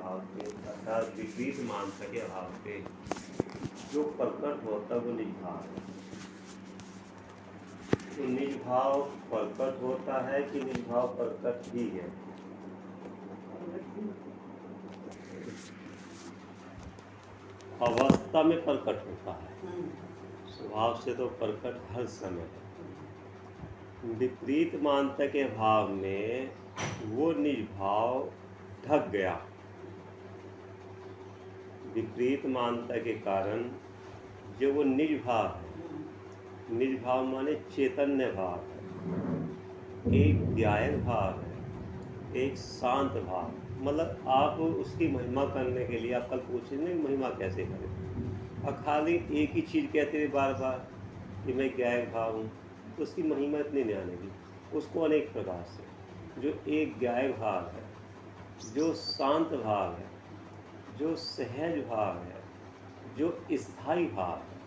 अभाव पे अर्थात विपरीत मानता के अभाव पे जो प्रकट होता है वो निज भाव है। तो निज भाव प्रकट होता है कि निज भाव प्रकट ही है? अवस्था में प्रकट होता है, स्वभाव से तो प्रकट हर समय है। विपरीत मानता के भाव में वो निज भाव ढक गया। विपरीत मानता के कारण जो वो निज भाव है, निज भाव माने चैतन्य भाव है, एक ध्यायक भाव है, एक शांत भाव। मतलब आप उसकी महिमा करने के लिए आप कल पूछेंगे महिमा कैसे करें, और खाली एक ही चीज़ कहते हुए बार बार कि मैं ज्ञायक भाव हूँ, तो उसकी महिमा इतनी नहीं आनेगी। उसको अनेक प्रकार से जो एक ज्ञायक भाव है, जो शांत भाव है, जो सहज भाव है, जो स्थायी भाव है,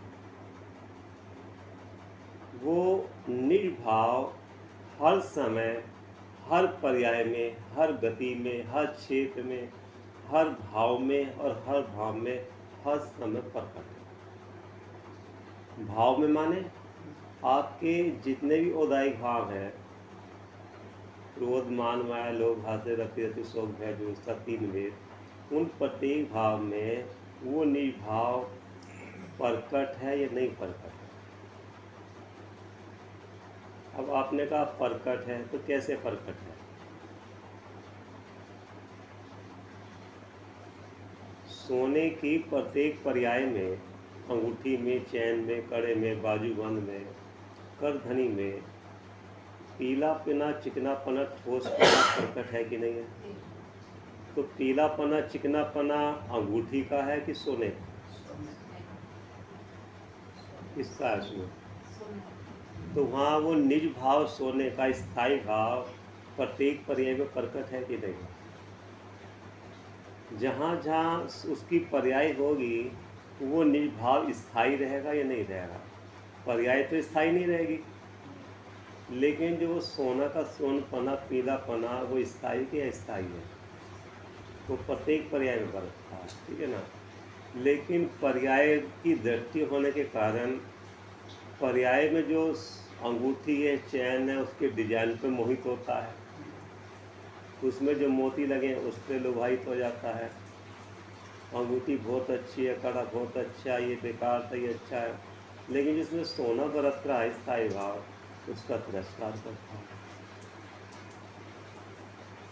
वो निज भाव हर समय, हर पर्याय में, हर गति में, हर क्षेत्र में, हर भाव में और हर भाव में हर समय प्रकट है। भाव में माने आपके जितने भी औदायिक भाव हैं, क्रोध मान माया लोभ हास्य रति रति शोक भय जो उसका 3 भेद, उन प्रत्येक भाव में वो निज भाव प्रकट है या नहीं प्रकट है? अब आपने कहा प्रकट है, तो कैसे प्रकट है? सोने की प्रत्येक पर्याय में, अंगूठी में, चैन में, कड़े में, बाजूबंद में, करधनी में पीला पना चिकनापना ठोसपना प्रकट है कि नहीं है? तो पीलापना चिकनापना अंगूठी का है कि सोने का? किसका है उसमें? तो वहाँ वो निज भाव सोने का स्थायी भाव प्रत्येक पर्याय में प्रकट है कि नहीं? जहाँ जहाँ उसकी पर्याय होगी वो निज भाव स्थायी रहेगा या नहीं रहेगा? पर्याय तो स्थायी नहीं रहेगी, लेकिन जो वो सोना का सोनपना पीलापना वो स्थायी के अस्थायी है? तो प्रत्येक पर्याय में बरतता है, ठीक है ना। लेकिन पर्याय की दृष्टि होने के कारण पर्याय में जो अंगूठी है, चैन है, उसके डिजाइन पे मोहित होता है, उसमें जो मोती लगे उस पर लुभायित हो जाता है। अंगूठी बहुत अच्छी है, कड़ा बहुत अच्छा है, ये बेकार था, ये अच्छा है, लेकिन जिसमें सोना बरत रहा है स्थायी भाव, उसका तिरस्कार करता है।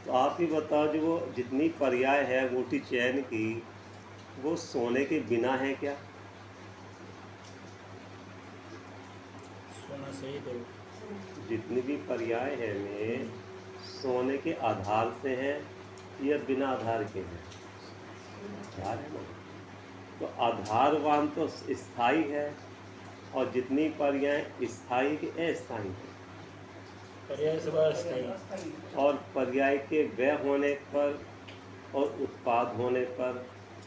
तो आप ही बताओ, जो वो जितनी पर्याय है अंगूठी चैन की, वो सोने के बिना है क्या? सोना सही तो जितनी भी पर्याय है में सोने के आधार से हैं या बिना आधार के हैं? आधार है ना। तो आधारवान तो स्थायी है, और जितनी पर्याय स्थायी के अस्थायी है। पर्याय सब अस्थायी, और पर्याय के व्यय होने पर और उत्पाद होने पर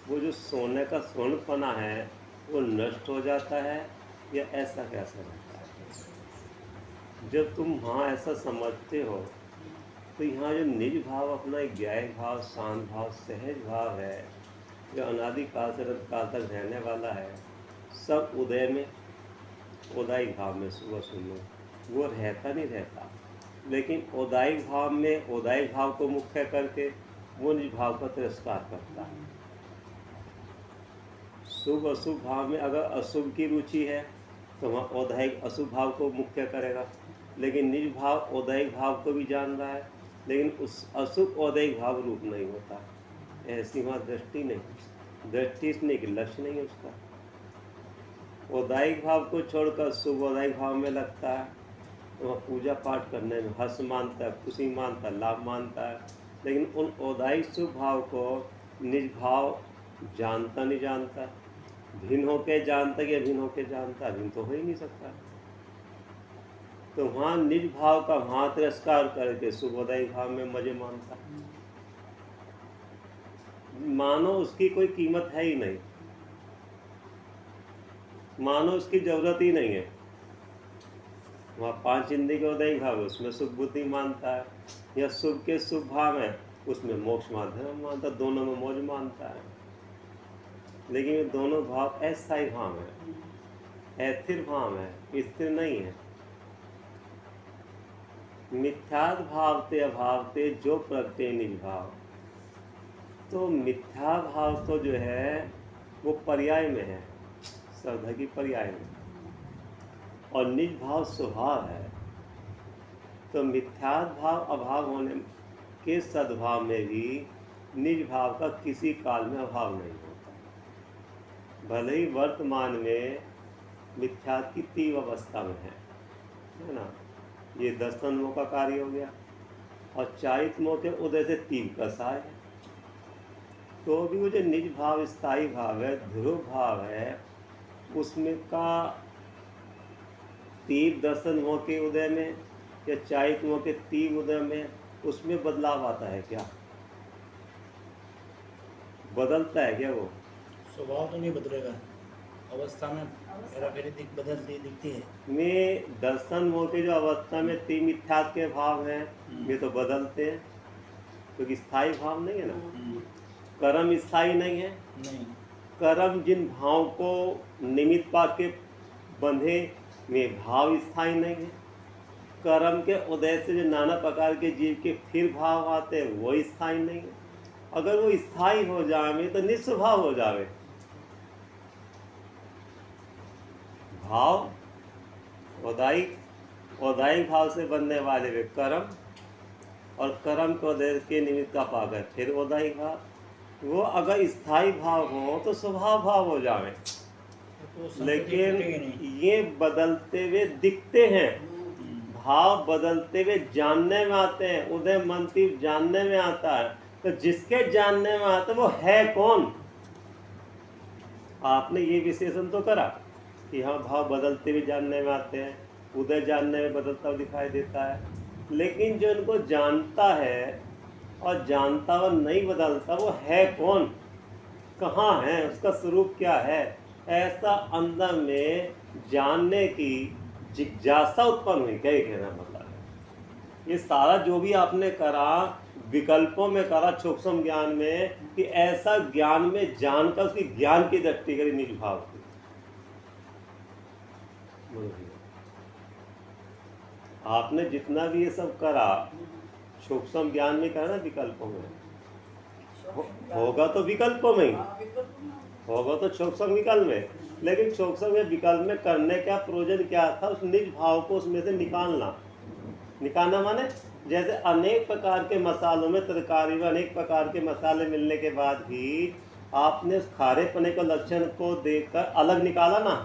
वो जो सोने का स्वर्णपना है वो नष्ट हो जाता है, या ऐसा कैसा रहता है? जब तुम वहाँ ऐसा समझते हो, तो यहाँ जो निज भाव अपना एक ज्ञायक भाव, शांत भाव, सहज भाव है, जो अनादिकाल से काल तक रहने वाला है, सब उदय में, उदायिक भाव में, सुबह सुबह वो रहता नहीं रहता, लेकिन उदायिक भाव में उदायिक भाव को मुख्य करके वो निज भाव का तिरस्कार करता है। शुभ अशुभ भाव में अगर अशुभ की रुचि है तो वहाँ औदायिक अशुभ भाव को मुख्य करेगा, लेकिन निज भाव औदायिक भाव को भी जान रहा है, लेकिन उस अशुभ औदायिक भाव रूप नहीं होता। ऐसी वहाँ दृष्टि नहीं, दृष्टि नहीं कि लक्ष्य नहीं है उसका। औदायिक भाव को छोड़कर शुभ औदायिक भाव में लगता है, तो वह पूजा पाठ करने में हर्ष मानता है, खुशी मानता है, लाभ मानता है, लेकिन उन औदायिक शुभ भाव को निज भाव जानता नहीं जानता, भिन्न होके जानता कि अभिन्न होके जानता, अभिन्न तो हो ही नहीं सकता। तो वहाँ निज भाव का वहाँ तिरस्कार करके शुभोदयिक भाव में मजे मानता, मानो उसकी कोई कीमत है ही नहीं, मानो उसकी जरूरत ही नहीं है। वहाँ 5 इंद्रिय के उदयिक भाव, उसमें शुभ बुद्धि मानता है, या शुभ के शुभ भाव है उसमें मोक्ष माध्यम मानता, दोनों में मौज मानता है। लेकिन ये दोनों भाव अस्थायी भाव है, अस्थिर भाव है, स्थिर नहीं है। मिथ्यात् भावते अभावते जो प्रत्यय निज भाव, तो मिथ्या भाव तो जो है वो पर्याय में है, श्रद्धा की पर्याय में, और निज भाव स्वभाव है। तो मिथ्यात् भाव अभाव होने के सद्भाव में भी निज भाव का किसी काल में अभाव नहीं होता। भले ही वर्तमान में मिथ्यात् की तीव्र अवस्था में है ना, ये 10 तन्वों का कार्य हो गया, और चारित्मों के उदय से तीव्र कसाय है, तो भी वो जो निज भाव स्थायी भाव है, ध्रुव भाव है, उसमें का तीव्र 10 तन्वों के उदय में या चारित्मों के तीव्र उदय में उसमें बदलाव आता है क्या? बदलता है क्या? वो स्वभाव तो नहीं बदलेगा, अवस्था में हेराफेरी दिखती है। में दर्शन मोह के जो अवस्था में तीन मिथ्यात्व के भाव हैं, ये तो बदलते हैं, क्योंकि स्थायी भाव नहीं है ना। कर्म स्थायी नहीं है, नहीं। कर्म जिन भाव को निमित्त पा के बंधे में भाव स्थायी नहीं है। कर्म के उदय से जो नाना प्रकार के जीव के फिर भाव आते हैं वो स्थायी नहीं है। अगर वो स्थायी हो जावे तो निस्वभाव हो जावे। भाव औदायिक भाव से बनने वाले वे कर्म, और कर्म को उदय के निमित्त का पाकर फिर औदायिक भाव, वो अगर स्थायी भाव हो तो स्वभाव भाव हो जावे। तो लेकिन ये बदलते हुए दिखते हैं, भाव बदलते हुए जानने में आते हैं। उदय मंत्री जानने में आता है, तो जिसके जानने में आता है वो है कौन? आपने ये विशेषण तो करा कि हाँ भाव बदलते हुए जानने में आते हैं, उदय जानने में बदलता हुआ दिखाई देता है। लेकिन जो इनको जानता है और जानता हुआ नहीं बदलता, वो है कौन, कहाँ है, उसका स्वरूप क्या है? ऐसा अंदर में जानने की जिज्ञासा उत्पन्न हुई। क्या ये कहना मतलब है? ये सारा जो भी आपने करा विकल्पों में करा, सूक्ष्म ज्ञान में, कि ऐसा ज्ञान में जानकर उसकी ज्ञान की दृष्टि करी निज भाव की। आपने जितना भी ये सब करा सूक्ष्म ज्ञान में करा ना, विकल्पों में होगा तो विकल्पों में ही होगा, तो सूक्ष्म विकल्प में। लेकिन सूक्ष्म में विकल्प में करने का प्रयोजन क्या था? उस निज भाव को उसमें से निकालना माने जैसे अनेक प्रकार के मसालों में, तरकारी में अनेक प्रकार के मसाले मिलने के बाद भी आपने उस खारेपने के लक्षण को देखकर अलग निकाला ना,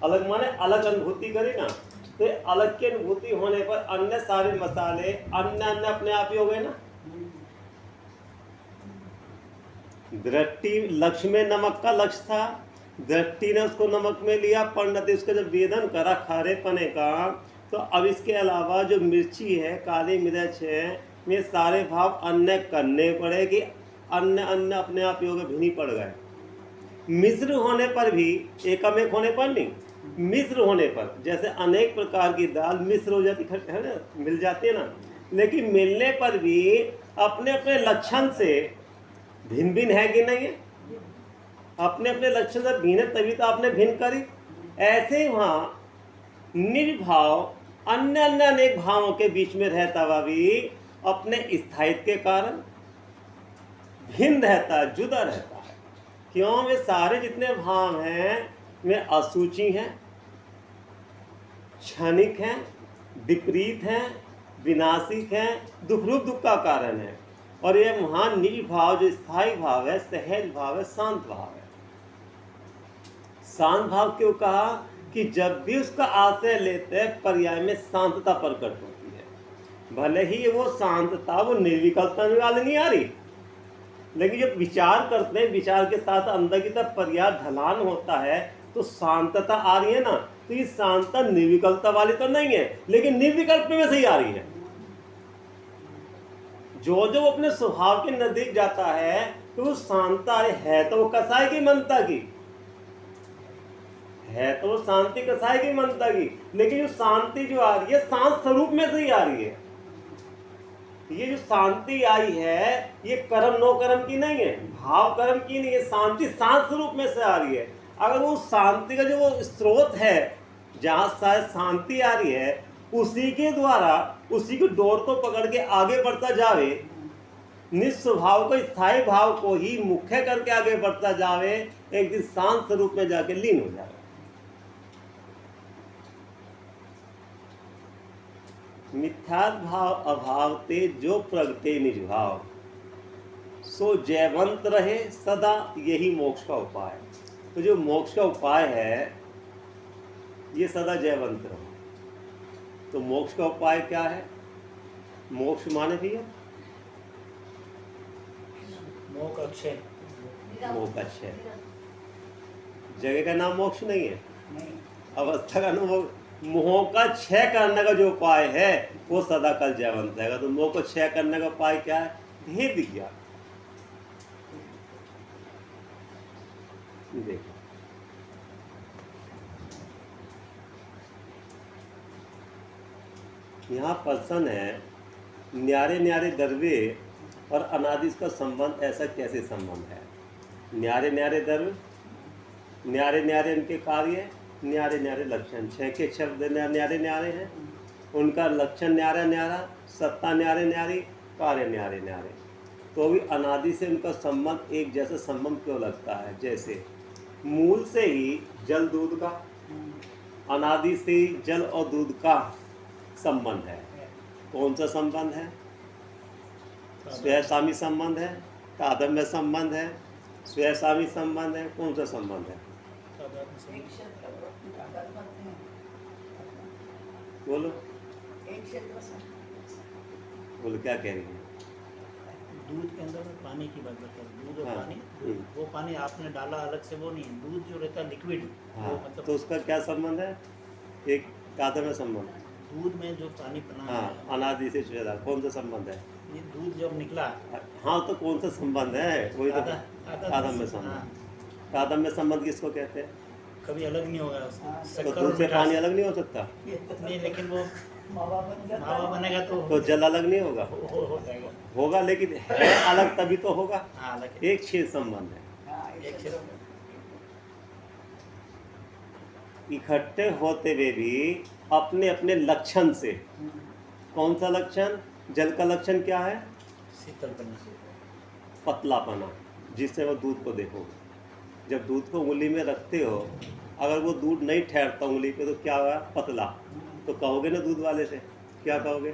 अलग माने अलग अनुभूति करी ना, तो अलग की अनुभूति होने पर अन्य सारे मसाले अन्य अपने आप ही हो गए ना। दृष्टि लक्ष्य में नमक का लक्ष्य था, दृष्टि ने उसको नमक में लिया, पंडित ने उसका जब वेदन करा खारेपने का, तो अब इसके अलावा जो मिर्ची है, काली मिर्च है, ये सारे भाव अन्य करने पड़े कि अन्य अपने आप योग भिनी पड़ गए। मिश्र होने पर भी, एकम एक होने पर नहीं, मिश्र होने पर, जैसे अनेक प्रकार की दाल मिश्र हो जाती है ना, मिल जाती है ना, लेकिन मिलने पर भी अपने अपने लक्षण से भिन्न भिन्न है कि नहीं है? अपने अपने लक्षण से भिन्न, तभी तो आपने भिन्न करी। ऐसे वहाँ निज भाव अन्य अनेक भावों के बीच में रहता हुआ भी अपने स्थायित्व के कारण भिन्न रहता है, जुदा रहता है। क्यों? वे सारे जितने भाव हैं वे असूची हैं, क्षणिक हैं, विपरीत हैं, विनाशिक हैं, दुख रूप दुख का कारण है। और ये महान निज भाव जो स्थायी भाव है, सहज भाव है, शांत भाव है। शांत भाव क्यों कहा? कि जब भी उसका आश्रय लेते हैं पर्याय में शांतता प्रकट होती है। भले ही वो शांतता वो निर्विकल्पता वाली नहीं आ रही, लेकिन जब विचार करते हैं, विचार के साथ अंदर की तरफ पर्याय ढलान होता है, तो शांतता आ रही है ना। तो ये शांतता निर्विकल्पता वाली तो नहीं है, लेकिन निर्विकल्प में से ही आ रही है। जो अपने स्वभाव के नजदीक जाता है तो वो शांतता है, तो वो कसाय की मनता की है, तो वो शांति कसाय की मनता की, लेकिन जो शांति जो आ रही है शांत स्वरूप में से ही आ रही है। ये जो शांति आई है ये कर्म नो कर्म की नहीं है, भाव कर्म की नहीं है, शांति शांत स्वरूप में से आ रही है। अगर वो शांति का जो वो स्रोत है जहाँ शायद शांति आ रही है, उसी के द्वारा उसी के डोर को पकड़ के आगे बढ़ता जावे, निस्वभाव को स्थायी भाव को ही मुख्य करके आगे बढ़ता जावे, एक दिन शांत स्वरूप में जाके लीन हो जाए। मिथ्यात भाव अभाव ते जो प्रगटे निज भाव, सो जयवंत रहे सदा, यही मोक्ष का उपाय। तो जो मोक्ष का उपाय है ये सदा जयवंत रहो। तो मोक्ष का उपाय क्या है? मोक्ष माने भैया मोह का क्षय। मोह का क्षय। जगह का नाम मोक्ष नहीं है, अवस्था का नाम मोह का क्षय करने का जो उपाय है वो सदा कल जयवंत रहेगा। तो मोह को क्षय करने का उपाय क्या है? भेद ज्ञान। देखो यहाँ प्रश्न है, न्यारे न्यारे द्रव्य और अनादि का संबंध ऐसा कैसे संबंध है? न्यारे न्यारे द्रव्य, न्यारे न्यारे उनके कार्य, न्यारे न्यारे लक्षण, 6 के शब्द न्यारे न्यारे हैं, उनका लक्षण न्यारा न्यारा, सत्ता न्यारे न्यारी, कार्य न्यारे न्यारे। तो भी अनादि से उनका संबंध एक जैसा संबंध क्यों लगता है? जैसे मूल से ही जल दूध का, अनादि से ही जल और दूध का संबंध है। कौन सा संबंध है? स्वयंसामी संबंध है, तादम्य संबंध है, स्वयंसामी संबंध है, कौन सा संबंध है? बोलो बोलो क्या कह रही है? दूध के अंदर में पानी की बात बता रहे, दूध और हाँ, पानी, वो पानी आपने डाला अलग से, वो नहीं, दूध जो रहता है लिक्विड, हाँ, वो मतलब तो उसका क्या संबंध है? एक तादम्य संबंध। दूध में जो पानी बना हाँ, है, अनादि से श्वेता, कौन सा संबंध है? ये दूध जब निकला, हाँ, तो कौन सा संबंध है? वही तो तादम्य संबंध। हाँ, तादम्य संबंध किसको कहते हैं? कभी अलग नहीं होगा उसका। तो शक्कर दूध और से मिठास पानी अलग नहीं हो सकता? नहीं, लेकिन वो मावा बनेगा तो जल अलग नहीं होगा? हो जाएगा। होगा, लेकिन है अलग तभी तो होगा। हाँ, अलग है। एक छेद संबंध है। एक क्षेत्र इकट्ठे होते हुए भी अपने अपने लक्षण से। कौन सा लक्षण? जल का लक्षण क्या है? शीतल बनना, पतलापना, जिससे वो दूध को देखो। जब दूध को उंगली में रखते हो, अगर वो दूध नहीं ठहरता उंगली पे तो क्या हुआ? पतला। तो कहोगे ना दूध वाले से, क्या कहोगे?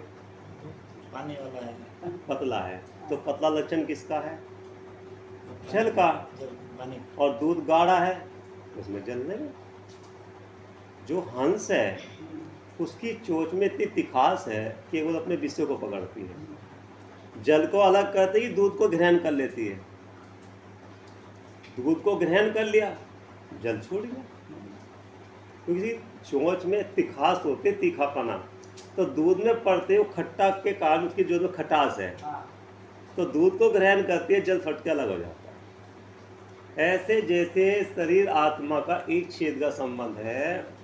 पानी वाला है, पतला है। तो पतला लक्षण किसका है? जल का। जल पानी। और दूध गाढ़ा है, उसमें जल नहीं। जो हंस है उसकी चोंच में इतनी तिखास है कि वो अपने विषय को पकड़ती है। जल को अलग करते ही दूध को ग्रहण कर लेती है। दूध को ग्रहण कर लिया, जल छोड़ गया, क्योंकि चोंच में तिखास होते, तीखापना। तो दूध में पड़ते वो खट्टा के कारण उसकी जो खटास है, तो दूध को ग्रहण करती है, जल फट के अलग हो जाता है। ऐसे जैसे शरीर आत्मा का एक छेद का संबंध है,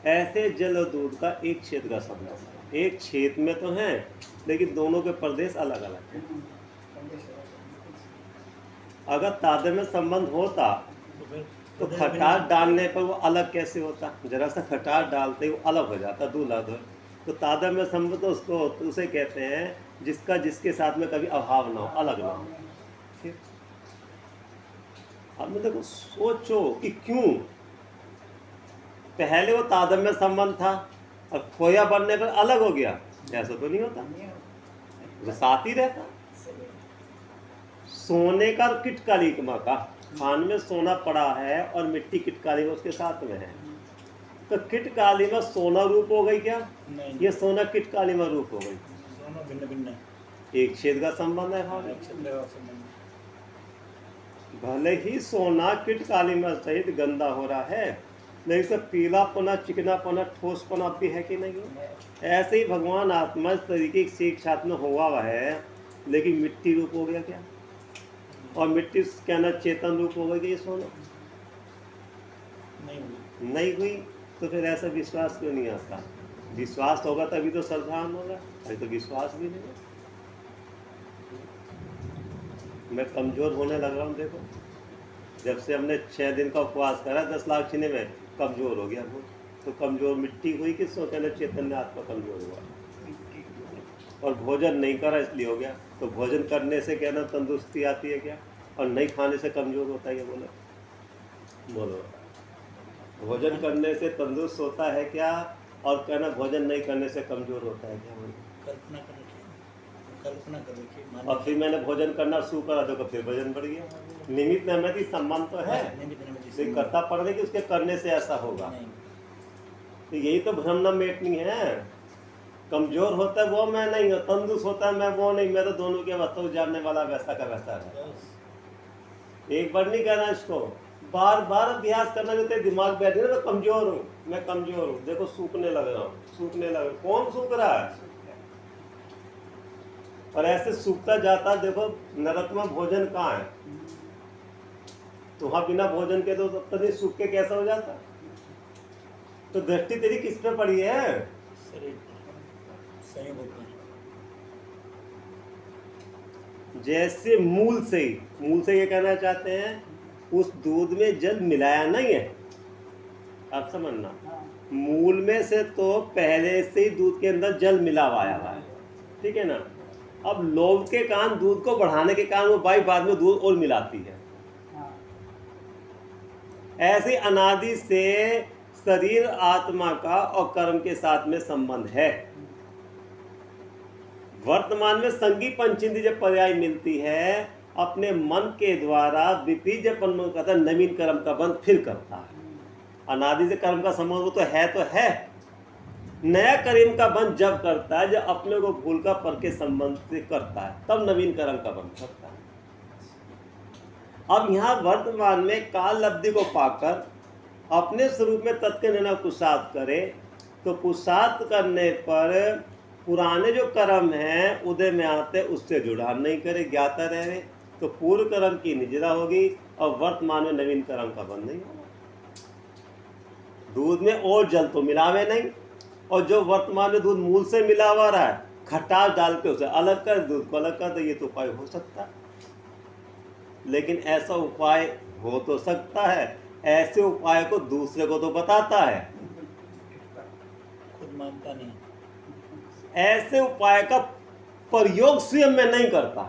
ऐसे जल और दूध का एक छेद का संबंध है। एक छेद में तो हैं, लेकिन दोनों के प्रदेश अलग अलग हैं। अगर तादम्य संबंध होता तो खटास डालने पर वो अलग कैसे होता? जरा सा खटास डालते ही वो अलग हो जाता, दूल्हा दो। तो तादम्य संबंध तो उसको उसे कहते हैं जिसका जिसके साथ में कभी अभाव ना हो, अलग ना हो। ठीक? अब मैं देखो सोचो कि क्यों पहले वो तादम्य संबंध था और खोया बनने पर अलग हो गया? ऐसा तो नहीं होता, वो साथ ही रहता। सोने का और किटकालिमा का, खान में सोना पड़ा है और मिट्टी किटकालिमा उसके साथ में है, तो किटकालिमा सोना रूप हो गई क्या? नहीं, ये सोना किटकालिमा रूप हो गई। दोनों भिन्न भिन्न है, एक छेद का संबंध है। हाँ, एक क्षेत्र का संबंध। भले ही सोना किटकालिमा सहित गंदा हो रहा है, लेकिन सब पीलापना, चिकनापना, ठोसपना भी है कि नहीं? ऐसे ही भगवान आत्मा इस तरीके से एक साथ में हुआ है, लेकिन मिट्टी रूप हो गया क्या? और मिट्टी कहना चेतन रूप हो गई, ये सोना नहीं हुई। तो फिर ऐसा विश्वास क्यों नहीं आता? विश्वास होगा तभी तो श्रद्धान होगा, अभी तो विश्वास भी नहीं है। मैं कमज़ोर होने लग रहा हूँ। देखो जब से हमने 6 दिन का उपवास करा 10 लाख छीने में कमज़ोर हो गया वो। तो कमज़ोर मिट्टी हुई कि सो कहने चैतन्य आत्मा कमज़ोर हुआ। और भोजन नहीं करा इसलिए हो गया। तो भोजन करने से क्या ना तंदुरुस्ती आती है क्या? और नहीं खाने से कमज़ोर होता है क्या? बोलो भोजन करने से तंदुरुस्त होता है क्या? और कहना भोजन नहीं करने से कमज़ोर होता है क्या? बोलो कल्पना कर रखी, कल्पना कर रखी। और फिर मैंने भोजन करना शुरू करा तो फिर वजन बढ़ गया। निमित्त नैमित्त सम्मान तो है, लेकिन करता पड़ रही कि उसके करने से ऐसा होगा। तो यही तो भ्रम मेटनी है। कमजोर होता है वो मैं नहीं, तंदुरुस्त होता है मैं वो नहीं। मैं तो दोनों की अवस्था को जानने वाला वैसा का वैसा है। एक बार नहीं कहना इसको, बार बार अभ्यास करना। जो तेरे दिमाग बैठे ना मैं कमजोर हूँ, मैं कमजोर हूँ, देखो सूखने लग रहा हूँ, सूखने लग रहा। कौन सूख रहा है? और ऐसे सूखता जाता। देखो नरक में भोजन कहाँ है? तो वहां बिना भोजन के तो तब तक सूख के कैसा हो जाता? तो दृष्टि तेरी किस पे पड़ी है? जैसे मूल से ये कहना चाहते हैं उस दूध में जल मिलाया नहीं है। आप समझना, मूल में से तो पहले से ही दूध के अंदर जल मिला हुआ है, ठीक है ना। अब लोभ के कारण दूध को बढ़ाने के कारण वो बाई बाद में दूध और मिलाती है। ऐसे अनादि से शरीर आत्मा का और कर्म के साथ में संबंध है। वर्तमान में संगी पंचेंद्रिय जब पर्याय मिलती है, अपने मन के द्वारा विपरीत जब करता नवीन कर्म का बंध फिर करता है। अनादि से कर्म का संबंध तो है। नया कर्म का बंध जब करता है, जब अपने को भूल का पर के संबंध से करता है, तब नवीन कर्म का बंध करता है। अब यहाँ वर्तमान में काल अवधि को पाकर अपने स्वरूप में तत्व निर्णय पुरुषार्थ करे, तो पुरुषार्थ करने पर पुराने जो कर्म हैं उदय में आते उससे जुड़ान नहीं करे, ज्ञाता रहे, तो पूर्व कर्म की निजरा होगी और वर्तमान में नवीन कर्म का बंध नहीं होगा। दूध में और जल तो मिलावे नहीं, और जो वर्तमान में दूध मूल से मिला हुआ रहा है, खटास डाल के उसे अलग कर, दूध को अलग कर, तो ये तो उपाय हो सकता है। लेकिन ऐसा उपाय हो तो सकता है, ऐसे उपाय को दूसरे को तो बताता है, खुद मानता नहीं। ऐसे उपाय का प्रयोग स्वयं में नहीं करता।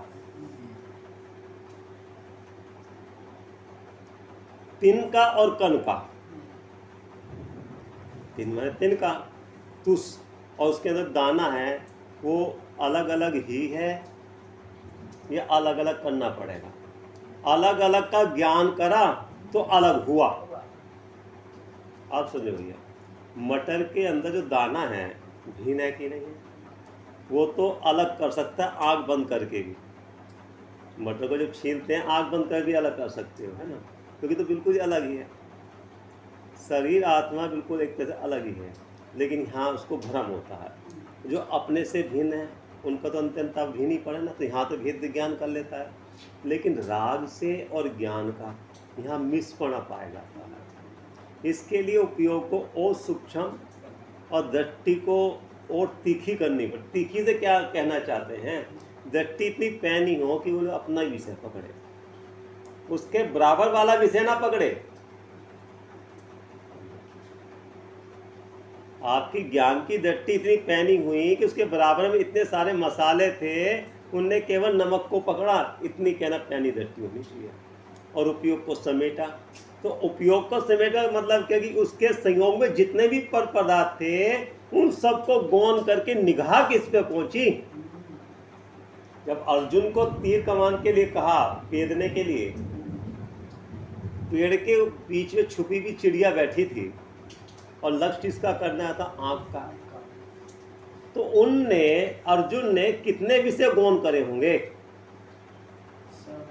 तिनका और कनका, तिन माने तिनका तुस, और उसके अंदर दाना है, वो अलग अलग ही है, ये अलग अलग करना पड़ेगा। अलग अलग का ज्ञान करा तो अलग हुआ। आप समझे भैया, मटर के अंदर जो दाना है भीन है कि नहीं है, वो तो अलग कर सकता है आँख बंद करके भी। मटर को जब छीलते हैं आँख बंद कर भी अलग कर सकते हो, है ना, क्योंकि तो बिल्कुल ही अलग ही है। शरीर आत्मा बिल्कुल एक तरह से अलग ही है, लेकिन यहाँ उसको भ्रम होता है। जो अपने से भिन्न है उनका तो अंत्यंत भिन्न ही पड़े ना, तो यहाँ तो भेद ज्ञान कर लेता है। लेकिन राग से और ज्ञान का यहाँ मिश्रण पाया जाता है। इसके लिए उपयोग को और सूक्ष्म और दृष्टि को और तीखी करनी पड़ती। तीखी से क्या कहना चाहते हैं? दृष्टि इतनी पैनी हो कि वो अपना ही विषय पकड़े, उसके बराबर वाला विषय ना पकड़े। आपकी ज्ञान की दृष्टि इतनी पैनी हुई कि उसके बराबर में इतने सारे मसाले थे, उनने केवल नमक को पकड़ा, इतनी कहना पैनी दृष्टि होनी चाहिए। और उपयोग को समेटा, तो उपयोग को समेटा मतलब क्या कि उसके संयोग में जितने भी पर पदार्थ थे उन सबको गौन करके निगाह किस पे पहुंची। जब अर्जुन को तीर कमान के लिए कहा, पेदने के लिए, पेड़ के बीच में छुपी हुई चिड़िया बैठी थी और लक्ष्य इसका करना था आंख का, तो उनने अर्जुन ने कितने विषय गौन करे होंगे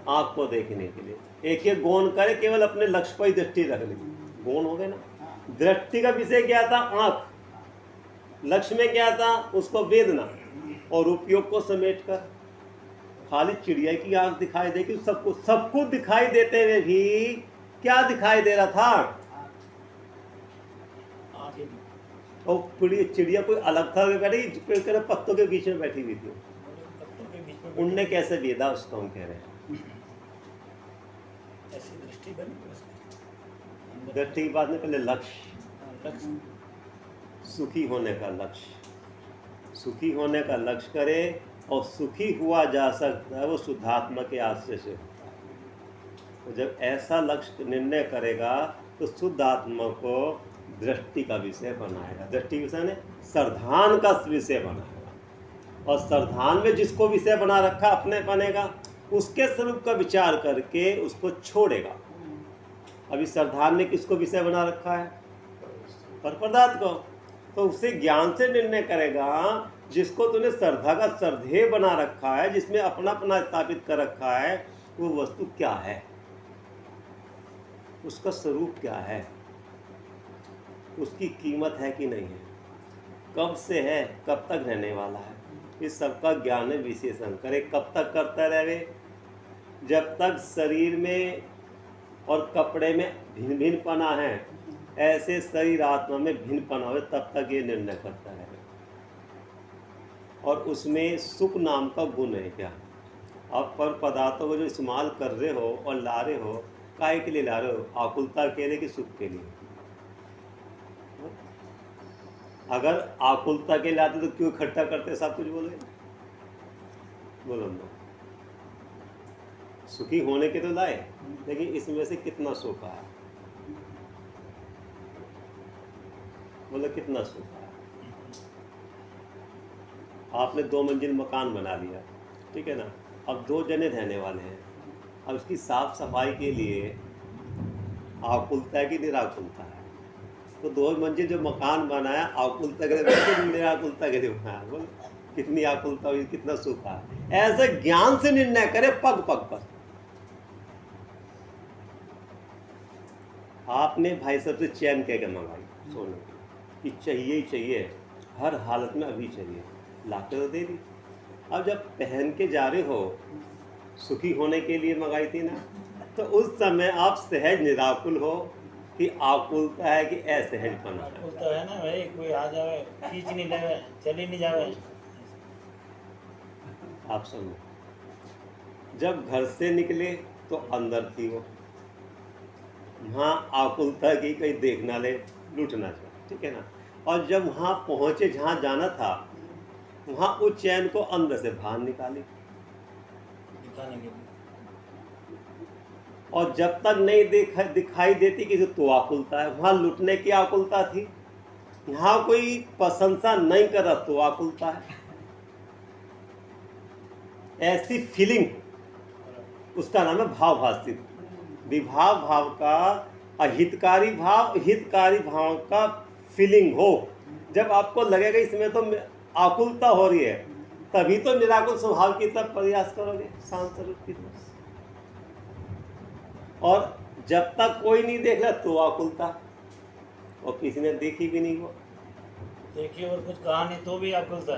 आंख को देखने के लिए। एक एक गौन करे, केवल अपने लक्ष्य पर ही दृष्टि रख ली, गौन हो गए ना। दृष्टि का विषय क्या था? आंख। लक्ष्य में क्या था? उसको वेदना। और उपयोग को समेट कर खाली चिड़िया की आंख दिखाई देगी, सबको दिखाई देते हुए भी क्या दिखाई दे रहा था? और चिड़िया कोई अलग था बैठी, पत्तों के बीच में बैठी हुई थी। उनने कैसे वेदा उसको हम कह रहे हैं। ऐसी दृष्टि बनी उसकी। दृष्टि की बात नहीं, पहले लक्ष्य, लक्ष्य सुखी होने का लक्ष्य, सुखी होने का लक्ष्य करे, और सुखी हुआ जा सकता है वो शुद्धात्मा के आश्रय से होता है। तो जब ऐसा लक्ष्य निर्णय करेगा तो शुद्ध आत्मा को दृष्टि का विषय बनाएगा। दृष्टि विषय ने सरधान का विषय बनाएगा, और सरधान में जिसको विषय बना रखा अपने बनेगा, उसके स्वरूप का विचार करके उसको छोड़ेगा। अभी सरधान ने किसको विषय बना रखा है? पर पदार्थ को। तो उसे ज्ञान से निर्णय करेगा, जिसको तूने श्रद्धा का श्रद्धेय बना रखा है, जिसमें अपना अपना स्थापित कर रखा है, वो वस्तु क्या है, उसका स्वरूप क्या है, उसकी कीमत है कि नहीं है, कब से है, कब तक रहने वाला है, इस सबका ज्ञान विशेषण करे। कब तक करता रहे? जब तक शरीर में और कपड़े में भिन्न भिन्नपना है, ऐसे शरीर आत्मा में भिन्नपना हो, तब तक ये निर्णय करता रहे। और उसमें सुख नाम का गुण है क्या? आप पर पदार्थों को जो इस्तेमाल कर रहे हो और ला रहे हो, काहे के लिए ला रहे हो? आकुलता के लिए कि सुख के लिए? अगर आकुलता के लिए लाते तो क्यों इकट्ठा करते? सब कुछ बोले, बोलो ना। सुखी होने के तो लाए, लेकिन इसमें से कितना सुख आया? बोले कितना सुख आया? आपने 2 मंजिल मकान बना लिया, ठीक है ना, अब 2 जने रहने वाले हैं, अब उसकी साफ सफाई के लिए आकुलता है कि निराकुलता है? तो 2 मंजिल जो मकान बनाया आकुलता के लिए, निराकुलता के लिए बनाया? बोल कितनी आकुलता हुई, कितना सुख आया? ऐसे ज्ञान से निर्णय करे पग पग पर। आपने भाई साहब से चैन कह के मंगाई सोने की, कि चाहिए ही चाहिए, हर हालत में अभी चाहिए, लाके तो दे दी। अब जब पहन के जा रहे हो, सुखी होने के लिए मंगाई थी ना, तो उस समय आप सहज निराकुल हो कि आकुलता है कि असहजपना है? आकुलता है ना भाई, कोई आ जावे खींच नहीं लेवे, चली नहीं जावे। आप सुनो, जब घर से निकले तो अंदर थी वो, वहाँ आकुलता की कहीं देख ना ले, लूट ना जाए, ठीक है ना। और जब वहाँ पहुँचे जहाँ जाना था, वहाँ उस चैन को अंदर से बाहर निकाली, दिखाने के लिए। और जब तक नहीं दिखाई देती कि तो आकुलता है। वहाँ लुटने की आकुलता थी, यहाँ कोई प्रशंसा नहीं कर रहा तो आकुलता है। ऐसी फीलिंग, उसका नाम है भावभाषित। विभाव भाव का अहितकारी भाव, हितकारी भाव का फीलिंग हो, जब आपको लगेगा इसमें तो आकुलता हो रही है, तभी तो निराकुल स्वभाव की तरफ प्रयास करोगे, शांत स्वरूप की तरफ। और जब तक कोई नहीं देख रहा तो आकुलता, और किसी ने देखी भी नहीं वो देखिए और कुछ कहा नहीं तो भी आकुलता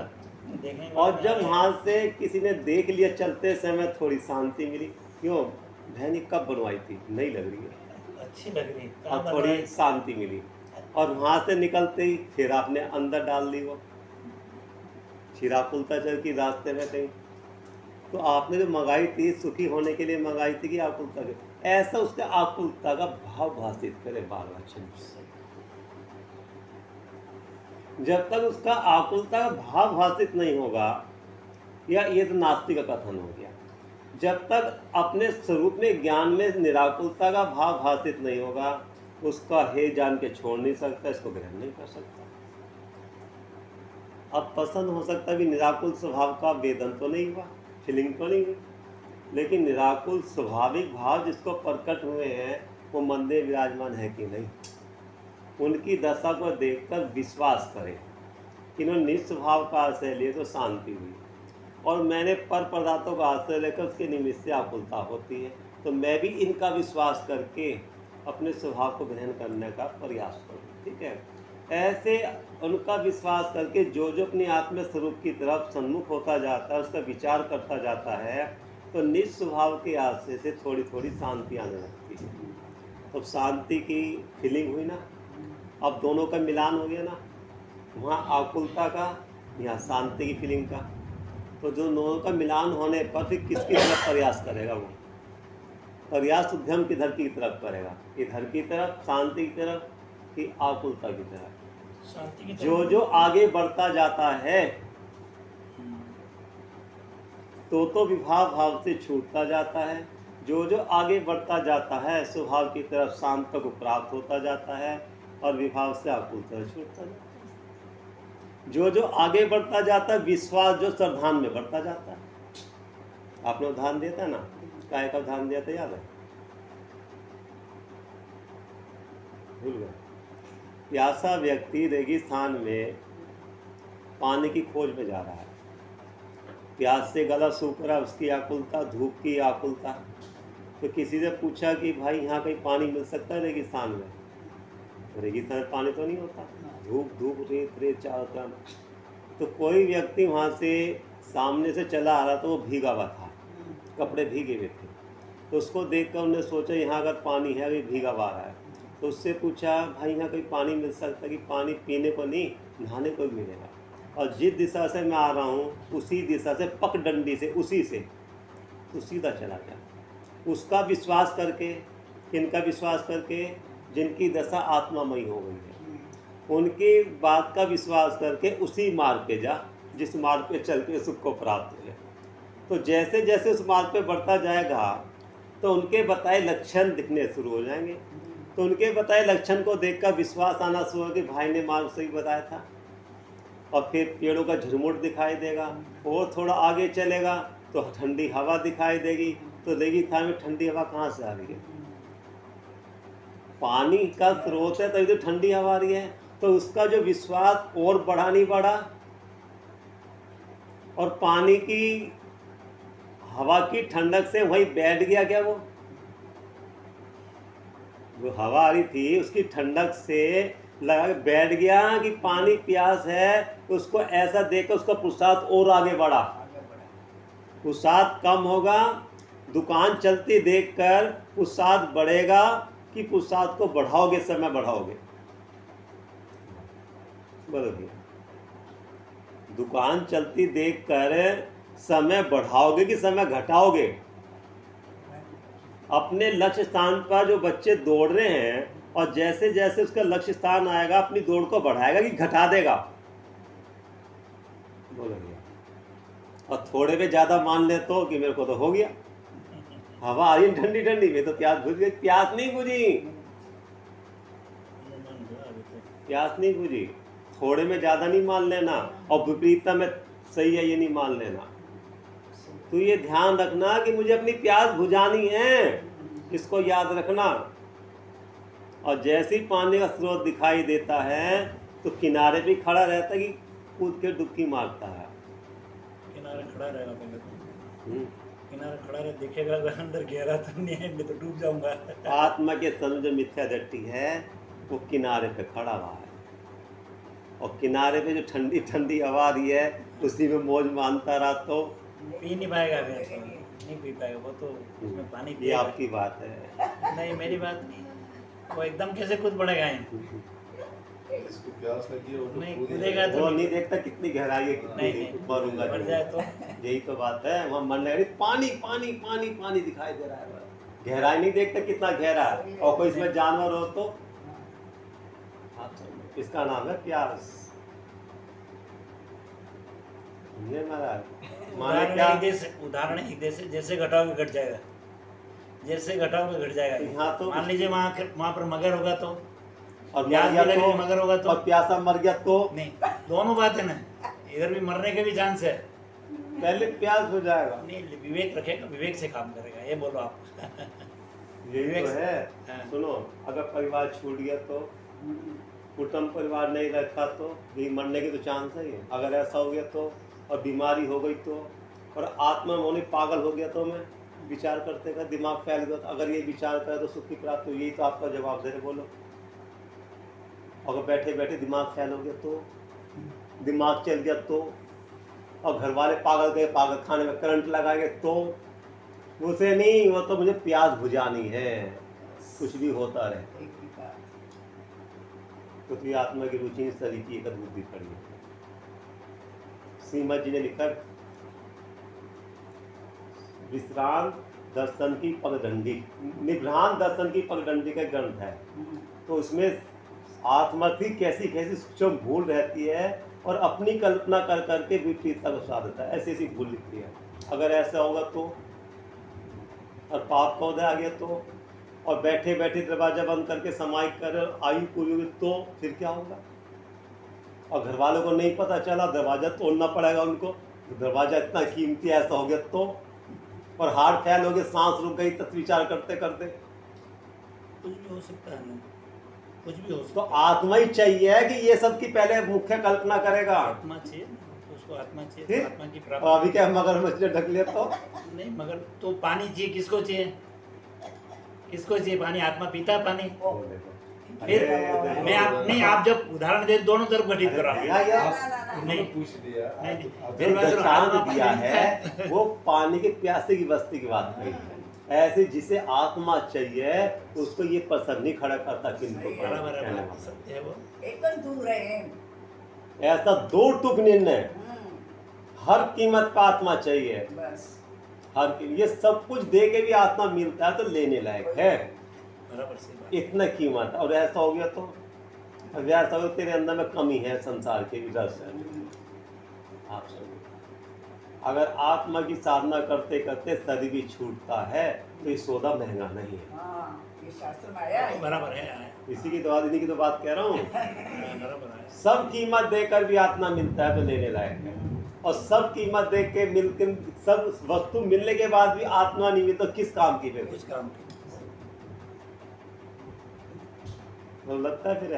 देखने। और जब वहां से किसी ने देख लिया चलते समय, थोड़ी शांति मिली। क्यों? बहनी कब बनवाई थी, नहीं लग रही है, अच्छी लग रही, और थोड़ी शांति मिली, और वहां से निकलते ही फिर आपने अंदर डाल ली वो, फिर आकुलता चल की रास्ते में कहीं। तो आपने जो मंगाई थी, सुखी होने के लिए मंगाई थी कि आकुलता के? ऐसा उसका आकुलता का भाव भाषित करे बार बार। जब तक उसका आकुलता का भाव भाषित नहीं होगा, या ये तो नास्तिक का कथन हो गया, जब तक अपने स्वरूप में ज्ञान में निराकुलता का भाव भाषित नहीं होगा, उसका हे जान के छोड़ नहीं सकता, इसको ग्रहण नहीं कर सकता। अब पसंद हो सकता भी निराकुल स्वभाव का वेदन तो नहीं हुआ, फीलिंग तो नहीं हुई, लेकिन निराकुल स्वाभाविक भाव जिसको प्रकट हुए हैं, वो मन में विराजमान है कि नहीं, उनकी दशा को देखकर विश्वास करें कि इन्होंने निस्वभाव का आश्रय लिए तो शांति हुई, और मैंने पर पदार्थों का आश्रय लेकर उसके निमित्त से आकुलता होती है। तो मैं भी इनका विश्वास करके अपने स्वभाव को ग्रहण करने का प्रयास करूँ, ठीक है। ऐसे उनका विश्वास करके जो जो अपनी आत्म स्वरूप की तरफ सन्मुख होता जाता है, उसका विचार करता जाता है, तो निस्वभाव के आश्रय से थोड़ी थोड़ी शांति आने लगती है। तो शांति की फीलिंग हुई ना, अब दोनों का मिलान हो गया ना, वहाँ आकुलता का, यहाँ शांति की फीलिंग का। तो जो दोनों का मिलान होने पर फिर किसकी तरफ प्रयास करेगा वो? प्रयास उद्यम किधर की तरफ करेगा, इधर की तरफ, शांति की तरफ कि आकुलता की तरफ। शांति की जो जो आगे बढ़ता जाता है तो विभाव भाव से छूटता जाता है, जो जो आगे बढ़ता जाता है स्वभाव की तरफ शांत को प्राप्त होता जाता है और विभाव से आकुलता छूटता जाता है। जो जो आगे बढ़ता जाता है विश्वास जो श्रद्धान में बढ़ता जाता है। आपने उदाहरण दिया था ना, काय का उदाहरण दिया था, याद है? भूल गए? प्यासा व्यक्ति रेगिस्तान में पानी की खोज में जा रहा है, प्यास से गला सूख रहा, उसकी आकुलता, धूप की आकुलता। तो किसी से पूछा कि भाई यहाँ कहीं पानी मिल सकता है रेगिस्तान में? तो रेगिस्तान में पानी तो नहीं होता, धूप धूप रेत रेत चारों तरफ। तो कोई व्यक्ति वहाँ से सामने से चला आ रहा था, वो भीगा हुआ था, कपड़े भीगे हुए थे। तो उसको देखकर उन्होंने सोचा यहाँ अगर पानी है, अगर भीगा हुआ रहा है, तो उससे पूछा भाई यहाँ कहीं पानी मिल सकता है कि पानी पीने को नहीं, नहाने को भी मिलेगा। और जिस दिशा से मैं आ रहा हूँ उसी दिशा से पगडंडी से उसी से तो सीधा चला गया। उसका विश्वास करके, किनका विश्वास करके? जिनकी दशा आत्मामयी हो गई है, उनकी बात का विश्वास करके उसी मार्ग पे जा जिस मार्ग पे चल के सुख को प्राप्त हो। तो जैसे जैसे उस मार्ग पे बढ़ता जाएगा तो उनके बताए लक्षण दिखने शुरू हो जाएंगे। तो उनके बताए लक्षण को देखकर विश्वास आना शुरू हो कि भाई ने मार्ग सही बताया था। और फिर पेड़ों का झुरमुट दिखाई देगा, और थोड़ा आगे चलेगा तो ठंडी हवा दिखाई देगी। तो रेगिस्तान में ठंडी हवा कहाँ से आ रही है? पानी का स्रोत है तभी तो ठंडी हवा आ रही है। तो उसका जो विश्वास और बढ़ा नहीं बढ़ा, और पानी की हवा की ठंडक से वही बैठ गया क्या? वो जो हवा आ रही थी उसकी ठंडक से लगा बैठ गया कि पानी प्यास है। तो उसको ऐसा देखकर उसका पुरुषार्थ और आगे बढ़ा। पुरुषार्थ कम होगा, दुकान चलती देखकर पुरुषार्थ बढ़ेगा कि पुरुषार्थ को बढ़ाओगे, समय बढ़ाओगे? बरोबर। दुकान चलती देखकर समय बढ़ाओगे कि समय घटाओगे? अपने लक्ष्य स्थान पर जो बच्चे दौड़ रहे हैं, और जैसे जैसे उसका लक्ष्य स्थान आएगा अपनी दौड़ को बढ़ाएगा कि घटा देगा? बोलो भैया। और थोड़े में ज्यादा मान ले तो कि मेरे को तो हो गया, हवा आ रही ठंडी ठंडी में तो प्यास बुझ गई। प्यास नहीं बुझी, प्यास नहीं बुझी। थोड़े में ज्यादा नहीं मान लेना, और विपरीतता में सही है ये नहीं मान लेना। तो ये ध्यान रखना कि मुझे अपनी प्यास बुझानी है, इसको याद रखना। और जैसे ही पानी का स्रोत दिखाई देता है तो किनारे पे खड़ा रहता है कि कूद के डुबकी मारता है? किनारे खड़ा रहेगा पहले तो। किनारे खड़ा रहे, देखेगा अगर अंदर गहरा तो नहीं है, मैं तो डूब जाऊंगा। आत्मा के समय जो मिथ्या दृष्टि है वो किनारे पे खड़ा हुआ है, और किनारे पे जो ठंडी ठंडी हवा आ रही है उसी में मौज मानता रहा तो पी नहीं पाएगा, फिर नहीं पी पाएगा वो तो। उसमें पानी ये पिएगा। आपकी बात है। नहीं, मेरी बात नहीं। वो एकदम कैसे कूद पड़ेगा? इसको प्यास लगी है, वो तो नहीं, कूद ही कूदेगा जाएगा। तो वो नहीं देखता कितनी गहराई है, नहीं, कितनी ऊपर बढ़ जाए तो। यही तो बात है। वहाँ मन लग रही पानी पानी पानी पानी दिखाई दे रहा है, गहराई नहीं देखता कितना गहरा है। और कोई इसमें जानवर हो तो इसका नाम है प्यास। उदाहरण एक जैसे जैसे घटाओगे घट जाएगा, जैसे घटाओगे घट जाएगा। यहाँ तो मान लीजिए वहाँ पर मगर होगा तो, और प्यास भी लगेगी, मगर होगा तो, और प्यासा मर गया तो नहीं, दोनों बात है ना। इधर भी मरने के भी चांस है। पहले प्यास हो जाएगा। नहीं, विवेक रखेगा, विवेक से काम करेगा, ये बोलो आप। यही तो है। हाँ। सुनो, अगर परिवार छूट गया तो, कुटुंब परिवार नहीं रखा तो भी मरने के तो चांस है। अगर ऐसा हो गया तो, और बीमारी हो गई तो, और आत्मा मोनी पागल हो गया तो, मैं विचार करते का दिमाग फैल गया तो, अगर ये विचार करे तो सुख की प्राप्ति। यही तो आपका जवाब दे रहे, बोलो। अगर बैठे बैठे दिमाग फैल हो गया तो, दिमाग चल गया तो, और घर वाले पागल गए, पागल खाने में करंट लगाएंगे तो, उसे नहीं, वो तो मुझे प्यास बुझानी है, कुछ भी होता रहे। तो तुझे आत्मा की रुचि इस तरीके का बुद्धि पड़ी है। श्रीमद जी ने लिखा, विश्राम दर्शन की पगडंडी, निभ्रांत दर्शन की पगडंडी का ग्रंथ है। तो उसमें आत्मा की कैसी कैसी सूक्ष्म भूल रहती है और अपनी कल्पना कर करके विपरीतता को साधता है, ऐसी ऐसी भूल लिखती है। अगर ऐसा होगा तो, और पाप का उदय आ गया तो, और बैठे बैठे दरवाजा बंद करके समाहित कर आयु पूरी होगी तो फिर क्या होगा? और घर वालों को नहीं पता चला, दरवाजा तोड़ना पड़ेगा उनको, दरवाजा इतना कीमती ऐसा हो गया तो, और हार्ट फेल हो गया, सांस रुक गई तब विचार करते करते। कुछ भी हो सकता है ना, कुछ भी हो तो सकता है। आत्मा ही चाहिए कि ये सब की पहले मुख्य कल्पना करेगा। आत्मा चाहिए ना, तो उसको आत्मा चाहिए, फिर? तो आत्मा की और प्राप्ति। अभी क्या मगरमच्छ ने ढक लिया तो नहीं, मगर तो पानी चाहिए, किसको चाहिए? किसको चाहिए पानी? आत्मा पीता है पानी। फिर अरे, मैं आप नहीं, आप जब उदाहरण दे दोनों तरफ घटित कर रहा दिया या नहीं। पूछ दिया नहीं, आप- फिर जो मैं दृष्टांत आत्मा दिया पानी है वो पानी के प्यासे की बस्ती की बात कही है। ऐसे जिसे आत्मा चाहिए उसको ये पसंद नहीं खड़ा करता किनको बराबर कहने है, वाला। सत्य है वो। एकदम दूर रहे। ऐसा दो टुक निर्णय, हर कीमत पर आत्मा चाहिए, बस ये सब कुछ दे के भी आत्मा मिलता है तो लेने लायक है, बराबर सही बात। इतना कीमत। और ऐसा हो गया तो, अब ऐसा हो गया तेरे अंदर में कमी है संसार के रस है। आप सब अगर आत्मा की साधना करते करते शरीर भी छूटता है तो ये सौदा महंगा नहीं है। हाँ, ये शास्त्र में आया है। बराबर है, इसी की तो इन्हीं की तो बात कह रहा हूँ। बराबर है। सब कीमत देकर भी आत्मा मिलता है तो लेने लायक है, और सब कीमत दे के मिलकर सब वस्तु मिलने के बाद भी आत्मा नहीं मिली तो किस काम की फिर? कुछ काम की। तो लगता है फिर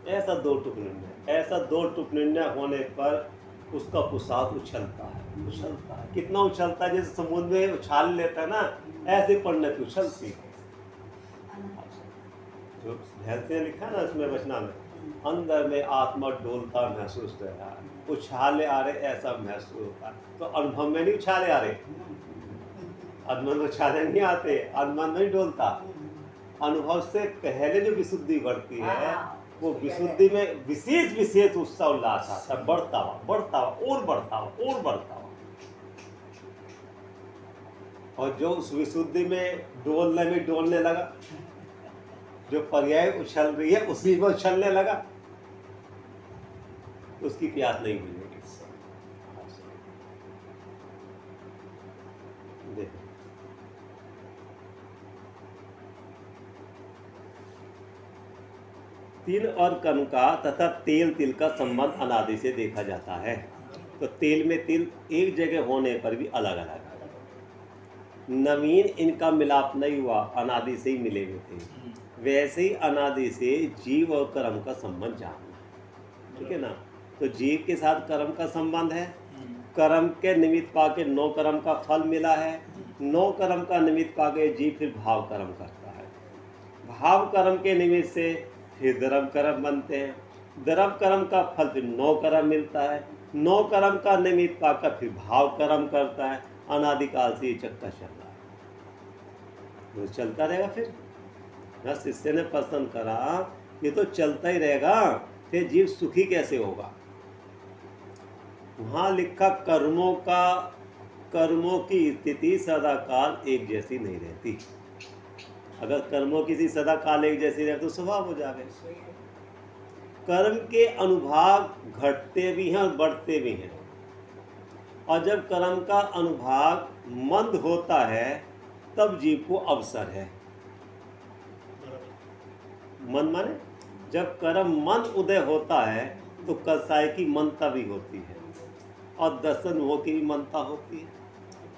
ऐसा दो टुक निर्णय, ऐसा दो टुक निर्णय होने पर उसका पुरुषार्थ उछलता है। कितना उछलता है? जैसे समुद्र में उछाल लेता है ना, ऐसे पढ़ने की उछलती है। जो ध्यान से लिखा ना इसमें वचना में, अंदर में आत्मा डोलता महसूस कर रहा है, उछाले आ रहे ऐसा महसूस होता है। तो अनुभव में नहीं उछाले आ रहे, अनुभव में उछाले नहीं आते, अनुभव नहीं डोलता। अनुभव से पहले जो विशुद्धि बढ़ती है वो विशुद्धि में विशेष उत्साह उल्लास आता है, बढ़ता हुआ और बढ़ता हुआ। और जो उस विशुद्धि में डोलने लगा, जो पर्याय उछल रही है उसी में उछलने लगा, उसकी प्यास नहीं बुझेगी। देखो तिल और कर्म का तथा तेल तिल का संबंध अनादि से देखा जाता है। तो तेल में तिल एक जगह होने पर भी अलग अलग है। नवीन इनका मिलाप नहीं हुआ, अनादि से ही मिले हुए थे। वैसे ही अनादि से जीव और कर्म का संबंध जानना, ठीक है ना? तो जीव के साथ कर्म का संबंध है, कर्म के निमित्त पाके 9 कर्म का फल मिला है, 9 कर्म का निमित्त पाके जीव फिर भाव कर्म करता है, भाव कर्म के निमित्त से फिर द्रव्य कर्म बनते हैं, द्रव्य कर्म का फल फिर 9 कर्म मिलता है, 9 कर्म का निमित्त पाकर फिर भाव कर्म करता है। अनादिकाल से ये चक्कर चल रहा है, तो चलता रहेगा। फिर ना शिष्य ने पसंद करा ये तो चलता ही रहेगा, फिर जीव सुखी कैसे होगा? वहाँ लिखा कर्मों की स्थिति सदाकाल एक जैसी नहीं रहती। अगर कर्मों की स्थिति सदाकाल एक जैसी रहे तो स्वभाव हो जाए। कर्म के अनुभाग घटते भी हैं और बढ़ते भी हैं, और जब कर्म का अनुभाग मंद होता है तब जीव को अवसर है। मन माने जब कर्म मंद उदय होता है तो कसाय की मनता भी होती है और दर्शन मोह की भी मनता होती है।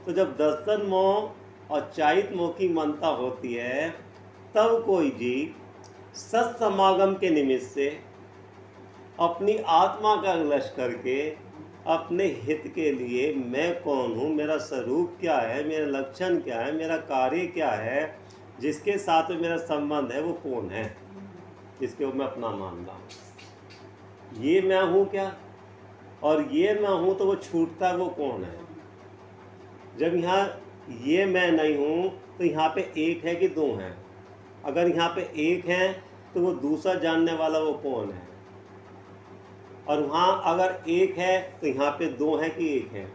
तो जब दर्शन मोह और चारित मोह की मनता होती है तब कोई जीव सत्समागम के निमित्त से अपनी आत्मा का लक्ष्य करके अपने हित के लिए मैं कौन हूँ, मेरा स्वरूप क्या है, मेरा लक्षण क्या है, मेरा कार्य क्या है, जिसके साथ में मेरा संबंध है वो कौन है, जिसके मैं अपना मान रहा हूँ, ये मैं हूँ क्या, और ये मैं हूँ तो वो छूटता वो कौन है। जब यहाँ ये मैं नहीं हूँ तो यहाँ पे एक है कि 2 हैं? अगर यहाँ पे एक है तो वो दूसरा जानने वाला वो कौन है, और वहाँ अगर एक है तो यहाँ पे 2 है कि 1 है।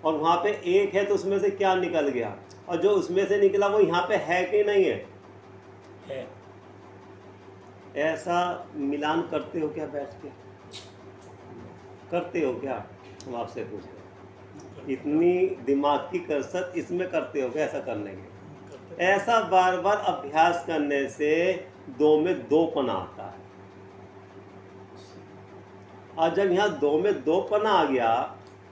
और वहाँ पे एक है तो उसमें से क्या निकल गया, और जो उसमें से निकला वो यहाँ पे है कि नहीं है? है। ऐसा मिलान करते हो क्या बैठ के? करते हो क्या? हम आपसे पूछते हैं, इतनी दिमाग की कसरत इसमें करते हो क्या ऐसा करने के? ऐसा बार बार अभ्यास करने से दो में दोपना आता है, और जब यहाँ दो में दोपना आ गया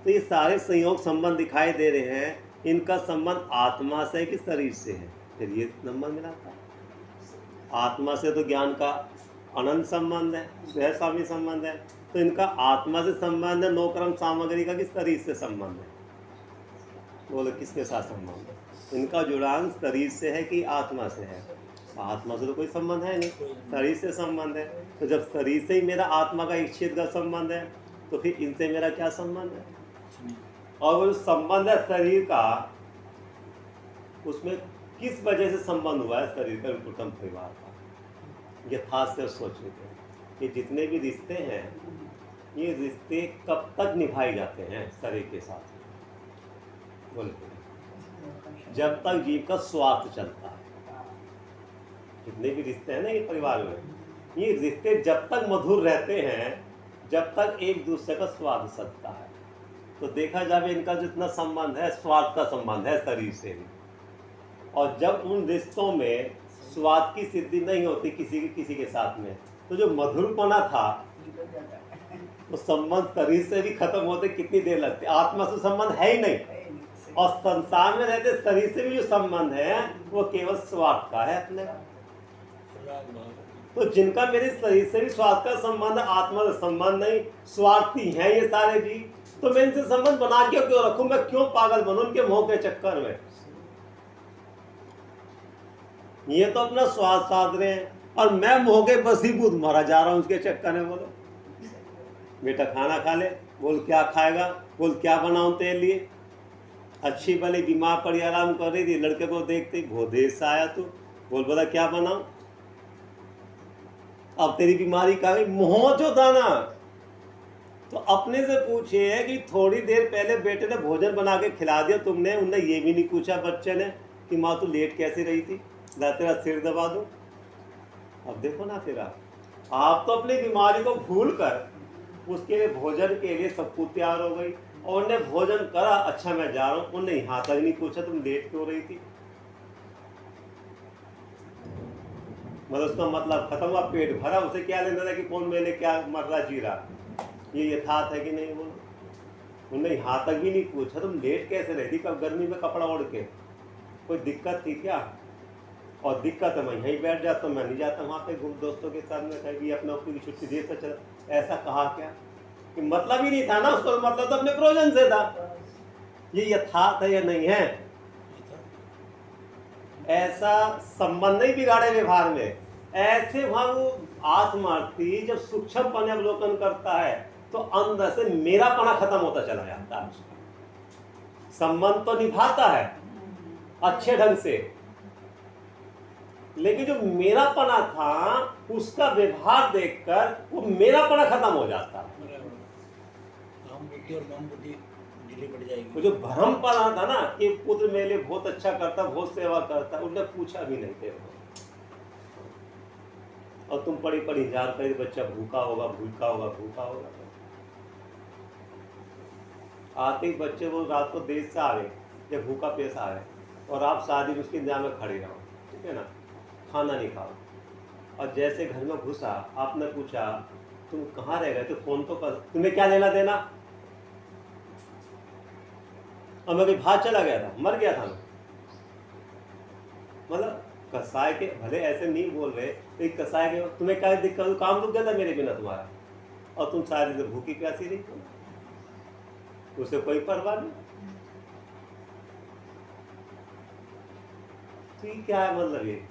तो ये सारे संयोग संबंध दिखाई दे रहे हैं, इनका संबंध आत्मा से है कि शरीर से है? फिर ये नंबर मिलाता है। आत्मा से तो ज्ञान का अनंत संबंध है, स्वयं संबंध है, तो इनका आत्मा से संबंध है, नौक्रम सामग्री का कि शरीर से संबंध है? बोलो किसके साथ संबंध है? इनका जुड़ान शरीर से है कि आत्मा से है? आत्मा से तो कोई संबंध है नहीं, शरीर से संबंध है। तो जब शरीर से ही मेरा आत्मा का इच्छित का संबंध है तो फिर इनसे मेरा क्या संबंध है? और वो संबंध है शरीर का, उसमें किस वजह से संबंध हुआ है शरीर का, कुटुंब परिवार का? यथार्थ से सोचने के ये जितने भी रिश्ते हैं, ये रिश्ते कब तक निभाए जाते हैं शरीर के साथ? बोलते जब तक जीव का स्वार्थ चलता है। जितने भी रिश्ते हैं ना ये परिवार में, ये रिश्ते जब तक मधुर रहते हैं, जब तक एक दूसरे का स्वार्थ सदता है। तो देखा जाए इनका जितना संबंध है स्वार्थ का संबंध है शरीर से भी, और जब उन रिश्तों में स्वार्थ की सिद्धि नहीं होती किसी के साथ में, तो जो मधुरपना था वो संबंध शरीर से भी खत्म होते कितनी देर लगती? आत्मा से संबंध है ही नहीं, और संसार में रहते शरीर से भी जो संबंध है वो केवल स्वार्थ का है अपने। तो जिनका मेरे शरीर से भी स्वार्थ का संबंध, आत्मा से संबंध नहीं, स्वार्थी हैं ये सारे जी, तो मैं इनसे संबंध बना के क्यों रखूं? मैं क्यों पागल बनूं उनके मोह के चक्कर में? ये तो अपना स्वार्थ साध रहे हैं, और मैं मोह के बसीभूत मरा जा रहा हूं उसके चक्कर में। बोलो बेटा खाना खा ले, बोल क्या खाएगा, बोल क्या बनाऊं तेरे लिए? अच्छी भली बीमार पड़ी आराम कर रही थी, लड़के को देखते बहुत देर से आया तू, बोल बोला क्या बनाऊं? अब तेरी बीमारी कहाँ गई? मोह जो था ना, तो अपने से पूछिए कि थोड़ी देर पहले बेटे ने भोजन बना के खिला दिया तुमने, उनने ये भी नहीं पूछा बच्चे ने कि माँ तू लेट कैसे रही थी, ला तेरा सिर दबा दूं। अब देखो ना, फिर आप तो अपनी बीमारी को भूल कर उसके लिए भोजन के लिए सब कुछ तैयार हो गई, और उन्हें भोजन करा, अच्छा मैं जा रहा हूँ, उन्हें यहाँ तक नहीं पूछा तुम लेट क्यों रही थी। मतलब उसका मतलब खत्म हुआ, पेट भरा, उसे क्या लेना था कि कौन मैंने क्या मरला जी रहा? ये यथार्थ है कि नहीं? बोलो, उन्हें यहाँ तक भी नहीं पूछा तुम लेट कैसे रहती, कब गर्मी में कपड़ा ओढ़ के, कोई दिक्कत थी क्या? और दिक्कत है मैं यहीं बैठ जाता हूँ, मैं नहीं जाता वहाँ पे दोस्तों के साथ में कहीं अपने ऑफिस की छुट्टी देर से चला। ऐसा कहा क्या कि मतलब ही नहीं था ना उसको, मतलब तो अपने प्रयोजन से था। ये यथार्थ है या नहीं है? ऐसा संबंध नहीं बिगाड़े व्यवहार में। ऐसे वहां वो आत्मार्थी जब सूक्ष्मपन अवलोकन करता है तो अंदर से मेरापना खत्म होता चला जाता है। संबंध तो निभाता है अच्छे ढंग से, लेकिन जो मेरापना था उसका व्यवहार देखकर वो मेरापना खत्म हो जाता है। हम बुद्धि और मम बुद्धि ढीली पड़ जाएगी। वो जो भ्रम पना था ना कि पुत्र मेरे लिए बहुत अच्छा करता, बहुत सेवा करता, उन्होंने पूछा भी नहीं थे। और तुम पड़ी पड़ी जार कर बच्चा भूखा होगा, भूखा होगा, भूखा होगा। आते ही बच्चे वो रात को देर से आ गए, जब भूखा पेश आ रहे, और आप शादी में उसके इंतजाम में खड़े रहो, ठीक है ना, खाना नहीं खाओ। और जैसे घर में घुसा, आपने पूछा तुम कहाँ रह गए, तो फोन तो कर, तुम्हें क्या लेना देना? और मैं कहीं भाग चला गया था, मर गया था मैं। मतलब कसाई के भले ऐसे नहीं बोल रहे, तो कसाई के तुम्हें क्या दिक्कत, काम रुक गया था मेरे बिना तुम्हारा, और तुम शायद भूखी प्यासी रही, उसे कोई परवाह नहीं। तो ये क्या है मतलब? ये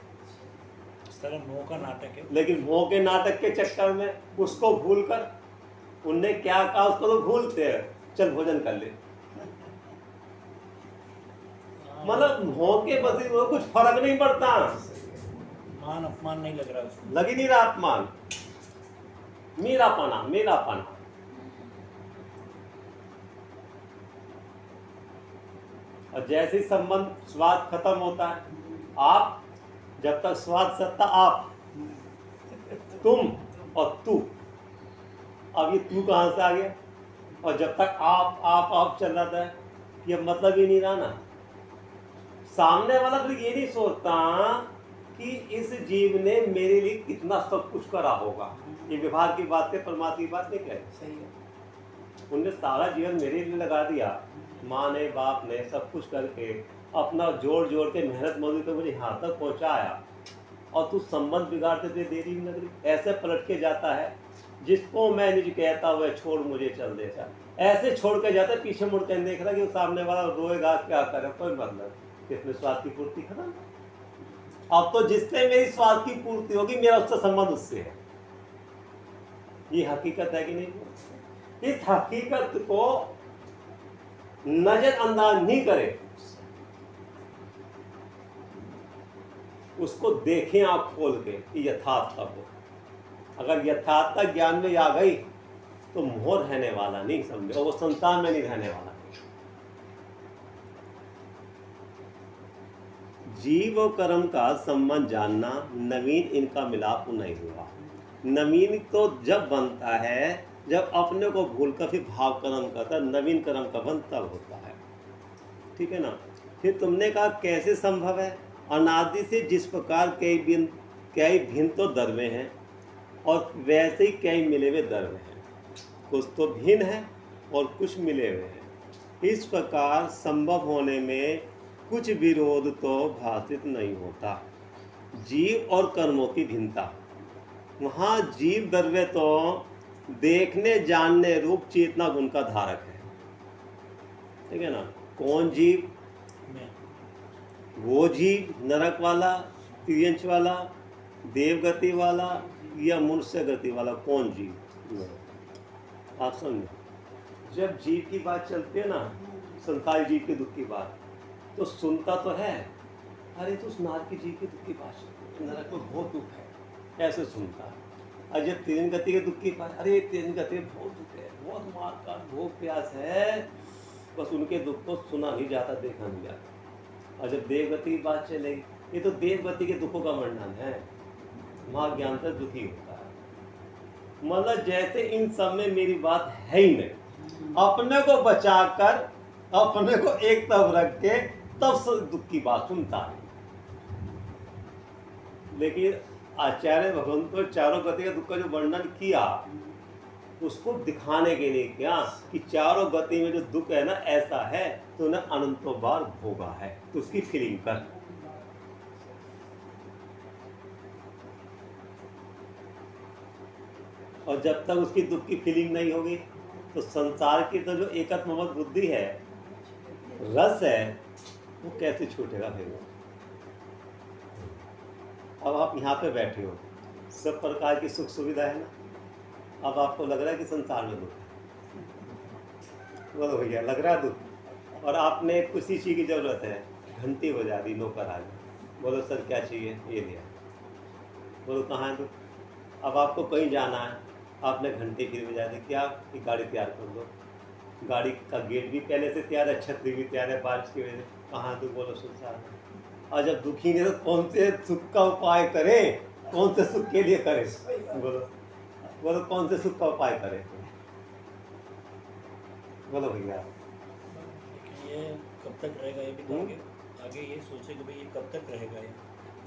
मोह का नाटक है। लेकिन मोह के नाटक के चक्कर में उसको भूलकर, उनने क्या कहा उसको तो भूलते हैं, चल भोजन कर ले। मतलब मोह के बसी वो कुछ फर्क नहीं पड़ता, मान अपमान नहीं लग रहा उसको, लग ही नहीं रहा अपमान, मेरापना मेरापना। और जैसे ही संबंध स्वाद खत्म होता है, आप जब तक स्वाद सत्ता आप, तुम और तू, अब ये तू कहाँ से आ गया? और जब तक आप चल रहा था, ये मतलब ही नहीं रहा ना। सामने वाला तो ये नहीं सोचता कि इस जीव ने मेरे लिए कितना सब कुछ करा होगा। ये व्यवहार की बात है, परमात्मा की बात नहीं कह। सही है। उनने सारा जीवन मेरे लिए लगा दिया, माँ ने बाप ने सब कुछ करके अपना जोड़ जोड़ के मेहनत मजदूरी तो मुझे यहाँ तक पहुँचाया, और तू संबंध बिगाड़ते थे, देरी नहीं लग रही। ऐसे पलट के जाता है, जिसको मैं निज कहता हुआ छोड़ मुझे चल देता, ऐसे छोड़ के जाता है, पीछे मुड़ के देख रहा कि सामने वाला रोएगा क्या करे, कोई मतलब, किसमें स्वाद की पूर्ति खत्म। अब तो जिससे मेरी स्वाद की पूर्ति होगी, मेरा उससे संबंध उससे है। ये हकीकत है कि नहीं? इस हकीकत को नजरअंदाज नहीं करे, उसको देखें आंख खोल के कि यथार्थ हो। अगर यथार्थता ज्ञान में आ गई तो मोह रहने वाला नहीं, समझे, और वो संसार में नहीं रहने वाला। जीव और कर्म का संबंध जानना, नवीन इनका मिलाप नहीं हुआ। नवीन तो जब बनता है जब अपने को भूलकर फिर भाव कर्म करता, नवीन कर्म का बंध तब होता है। ठीक है ना? फिर तुमने कहा कैसे संभव है? अनादि से जिस प्रकार कई भिन्न तो दर्वे हैं, और वैसे ही कई मिले हुए दर्वे हैं। कुछ तो भिन्न है और कुछ मिले हुए हैं। इस प्रकार संभव होने में कुछ विरोध तो भाषित नहीं होता। जीव और कर्मों की भिन्नता, वहाँ जीव द्रव्य तो देखने जानने रूप चेतना गुण का धारक है। ठीक है ना? कौन जीव? वो जीव नरक वाला, तिर्यंच वाला, देवगति वाला या मनुष्य गति वाला, कौन जीव? आप समझो, जब जीव की बात चलती है ना, संसारी जीव के दुख की बात, तो सुनता तो है, अरे तो उस नार की जीव के दुख की बात, नरक में बहुत दुख है, ऐसे सुनता है। और जब तीन गति के दुख की बात, अरे तीन गति बहुत दुख है, बहुत मार का भोग प्यास है, बस उनके दुख को सुना ही जाता, देखा नहीं जाता। और जब देवगति की बात चलेगी, ये तो देवगति के दुखों का वर्णन है, वहाँ ज्ञान से दुखी होता है। मतलब जैसे इन सब में मेरी बात है ही नहीं, अपने को बचाकर, अपने को एक तरफ रख के तब दुख की बात सुनता है। लेकिन आचार्य भगवंत को चारों गति के दुख का जो वर्णन किया, उसको दिखाने के लिए क्या कि चारों गति में जो दुख है ना, ऐसा है तो उन्हें अनंतों बार भोगा है, तो उसकी फीलिंग कर। और जब तक उसकी दुख की फीलिंग नहीं होगी तो संसार की तो जो एकत्वमत बुद्धि है, रस है, वो कैसे छूटेगा फिर वो? अब आप यहाँ पे बैठे हो, सब प्रकार की सुख सुविधा है ना, अब आपको लग रहा है कि संसार में दुख है, बोलो भैया लग रहा है दुख, और आपने किसी चीज़ की ज़रूरत है, घंटी बजा दी, नौकर आ गया, बोलो सर क्या चाहिए, ये दिया, बोलो कहाँ है दुख? अब आपको कहीं जाना है, आपने घंटी फिर बजा दी, क्या कि गाड़ी तैयार कर दो, गाड़ी का गेट भी पहले से तैयार है, छतरी भी तैयार है, बारिश की वजह से, कहाँ दुख? बोलो संसार में। और जब दुखी नहीं तो कौन से सुख का उपाय करें, कौन से सुख के लिए करें? बोलो बोलो कौन से सुख का उपाय करें? बोलो भैया। ये कब तक रहेगा? ये भी तो आगे ये सोचे कि भाई ये कब तक रहेगा? ये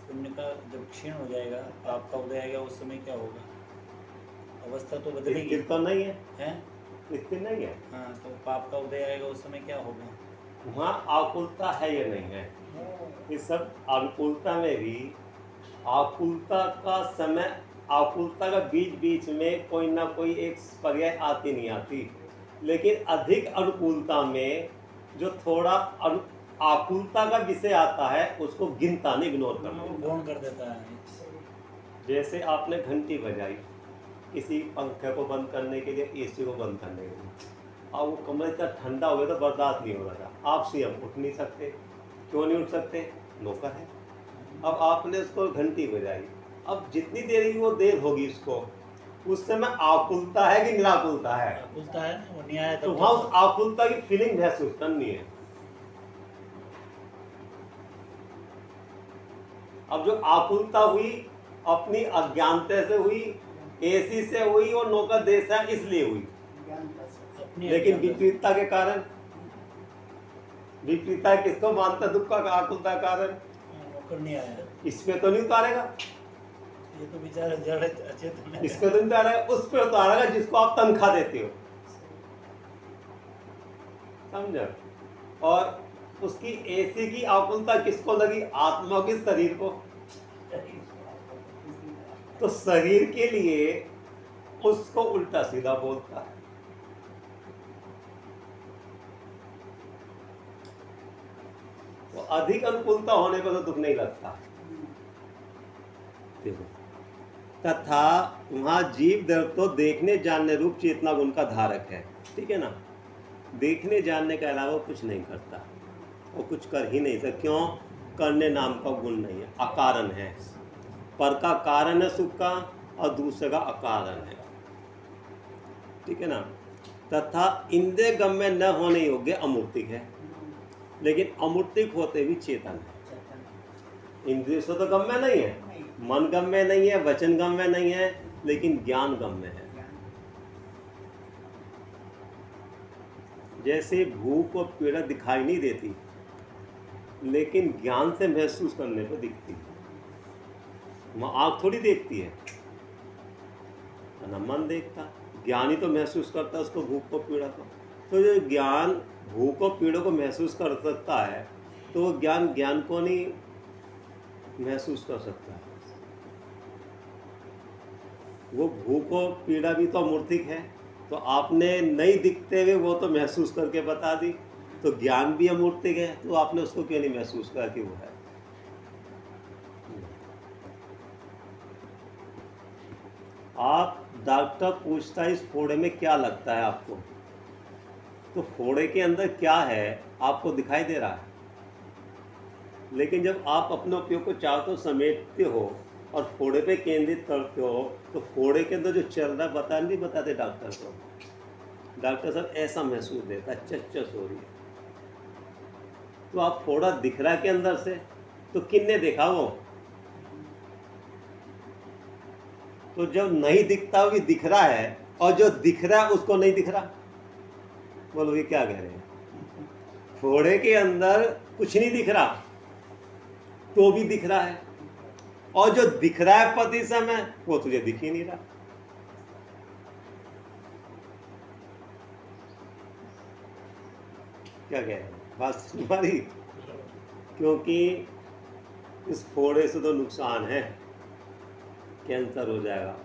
पुण्य का जब क्षीण हो जाएगा, पाप का उदय आएगा, उस समय क्या होगा? अवस्था तो बदलेगी। स्थिर तो नहीं है, हैं? स्थिर नहीं है। हाँ, तो पाप का उदय आएगा, उस समय क्या होगा? वहाँ आकुलता है या नहीं है? इस सब अनुकूलता में भी आकुलता का समय, आकुलता का बीच बीच में कोई ना कोई एक पर्याय आती नहीं आती, लेकिन अधिक अनुकूलता में जो थोड़ा आकुलता का विषय आता है, उसको गिनता नहीं, इग्नोर करना, गौण कर देता है। जैसे आपने घंटी बजाई किसी पंखे को बंद करने के लिए, एसी को बंद करने के लिए, और वो कमरा इतना ठंडा हो गया तो बर्दाश्त नहीं हो रहा था, आप स्वयं उठ नहीं सकते। क्यों नहीं उठ सकते? नौकर है। अब आपने उसको घंटी बजाई, अब जितनी देर की वो देर होगी उसको, उस समय आकुलता है कि निराकुलता है? आकुलता है ना, वो नहीं आया तो वहाँ उस आकुलता की फीलिंग महसूस करनी है। अब जो आकुलता हुई अपनी अज्ञानता से हुई, ऐसी से हुई और नौका देश है इसलिए हुई, अपनी लेकिन अज्ञानता से। विपरीतता के कारण, विपरीतता किसको मानता है? दुख का आकुलता का कारण। नौकर नहीं आया, इसमें तो नहीं उतारेगा, ये तो बेचारा जड़ अचेतन है। इसमें तो नहीं उतारेगा, उस पे उतारेगा जिसको आप तनख्वाह देते हो, समझो। और उसकी ऐसी की आकुलता किसको लगी? आत्मा के शरीर को। तो शरीर के लिए उसको उल्टा सीधा बोलता है। तो अधिक अनुकूलता होने पर तो दुख नहीं लगता। देखो, तथा वहां जीव दर तो देखने जानने रूप चेतना गुण का धारक है, ठीक है ना। देखने जानने के अलावा कुछ नहीं करता, वो कुछ कर ही नहीं सकता। क्यों? करने नाम का गुण नहीं है, अकारण है। पर का कारण है सुख का और दूसरे का अकारण है, ठीक है ना। तथा इंद्रिय गम्य न होने योग्य अमूर्तिक है, लेकिन अमूर्तिक होते भी चेतन है। इंद्रिय से तो गम्य नहीं है, मन गम्य नहीं है, वचन गम्य नहीं है, लेकिन ज्ञान गम्य है। जैसे भूख और पीड़ा दिखाई नहीं देती, लेकिन ज्ञान से महसूस करने पर दिखती है। आँख थोड़ी देखती है ना, मन देखता। ज्ञान ही तो महसूस करता है उसको, भूख को पीड़ा को। तो जो ज्ञान भूख और पीड़ा को महसूस कर सकता है, तो वो ज्ञान को नहीं महसूस कर सकता है। वो भूख और पीड़ा भी तो अमूर्तिक है, तो आपने नहीं दिखते हुए वो तो महसूस करके बता दी। तो ज्ञान भी अमूर्तिक है, तो आपने उसको क्यों नहीं महसूस करा कि वो है। आप डॉक्टर पूछता है इस फोड़े में क्या लगता है आपको, तो फोड़े के अंदर क्या है आपको दिखाई दे रहा है, लेकिन जब आप अपने उपयोग को चाहते हो समेटते हो और फोड़े पे केंद्रित करते हो, तो फोड़े के अंदर जो चल रहा है नहीं बताते डॉक्टर को। डॉक्टर साहब ऐसा महसूस देता है, चच हो रही है। तो आप फोड़ा दिख रहा है के अंदर से, तो किसने देखा वो? तो जब नहीं दिखता वो भी दिख रहा है, और जो दिख रहा है उसको नहीं दिख रहा। बोलो ये क्या कह रहे हैं? फोड़े के अंदर कुछ नहीं दिख रहा, तो भी दिख रहा है, और जो दिख रहा है पति समय वो तुझे दिख ही नहीं रहा। क्या कह रहे हैं? बात तुम्हारी, क्योंकि इस फोड़े से तो नुकसान है, कैंसर हो जाएगा,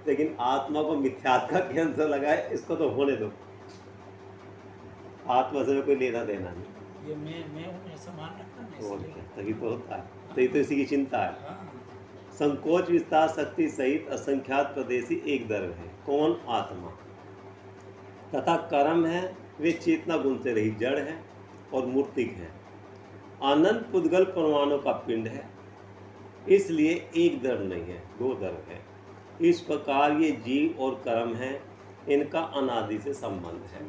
लेकिन आत्मा को मिथ्यात्व का कैंसर लगा है, इसको तो होने दो। आत्मा से कोई लेना देना नहीं। ये मैं हूँ, ऐसा मान रखा है और इसलिए। क्या, तभी तो होता है, तभी तो इसी की चिंता है। हाँ, संकोच विस्तार शक्ति सहित असंख्यात प्रदेशी एक द्रव्य है। कौन? आत्मा। तथा कर्म है, वे चेतना गुण से रही जड़ है और मूर्तिक है। अनंत पुद्गल परमाणु का पिंड है, इसलिए एक द्रव्य नहीं है, दो द्रव्य है। इस प्रकार ये जीव और कर्म है, इनका अनादि से संबंध है।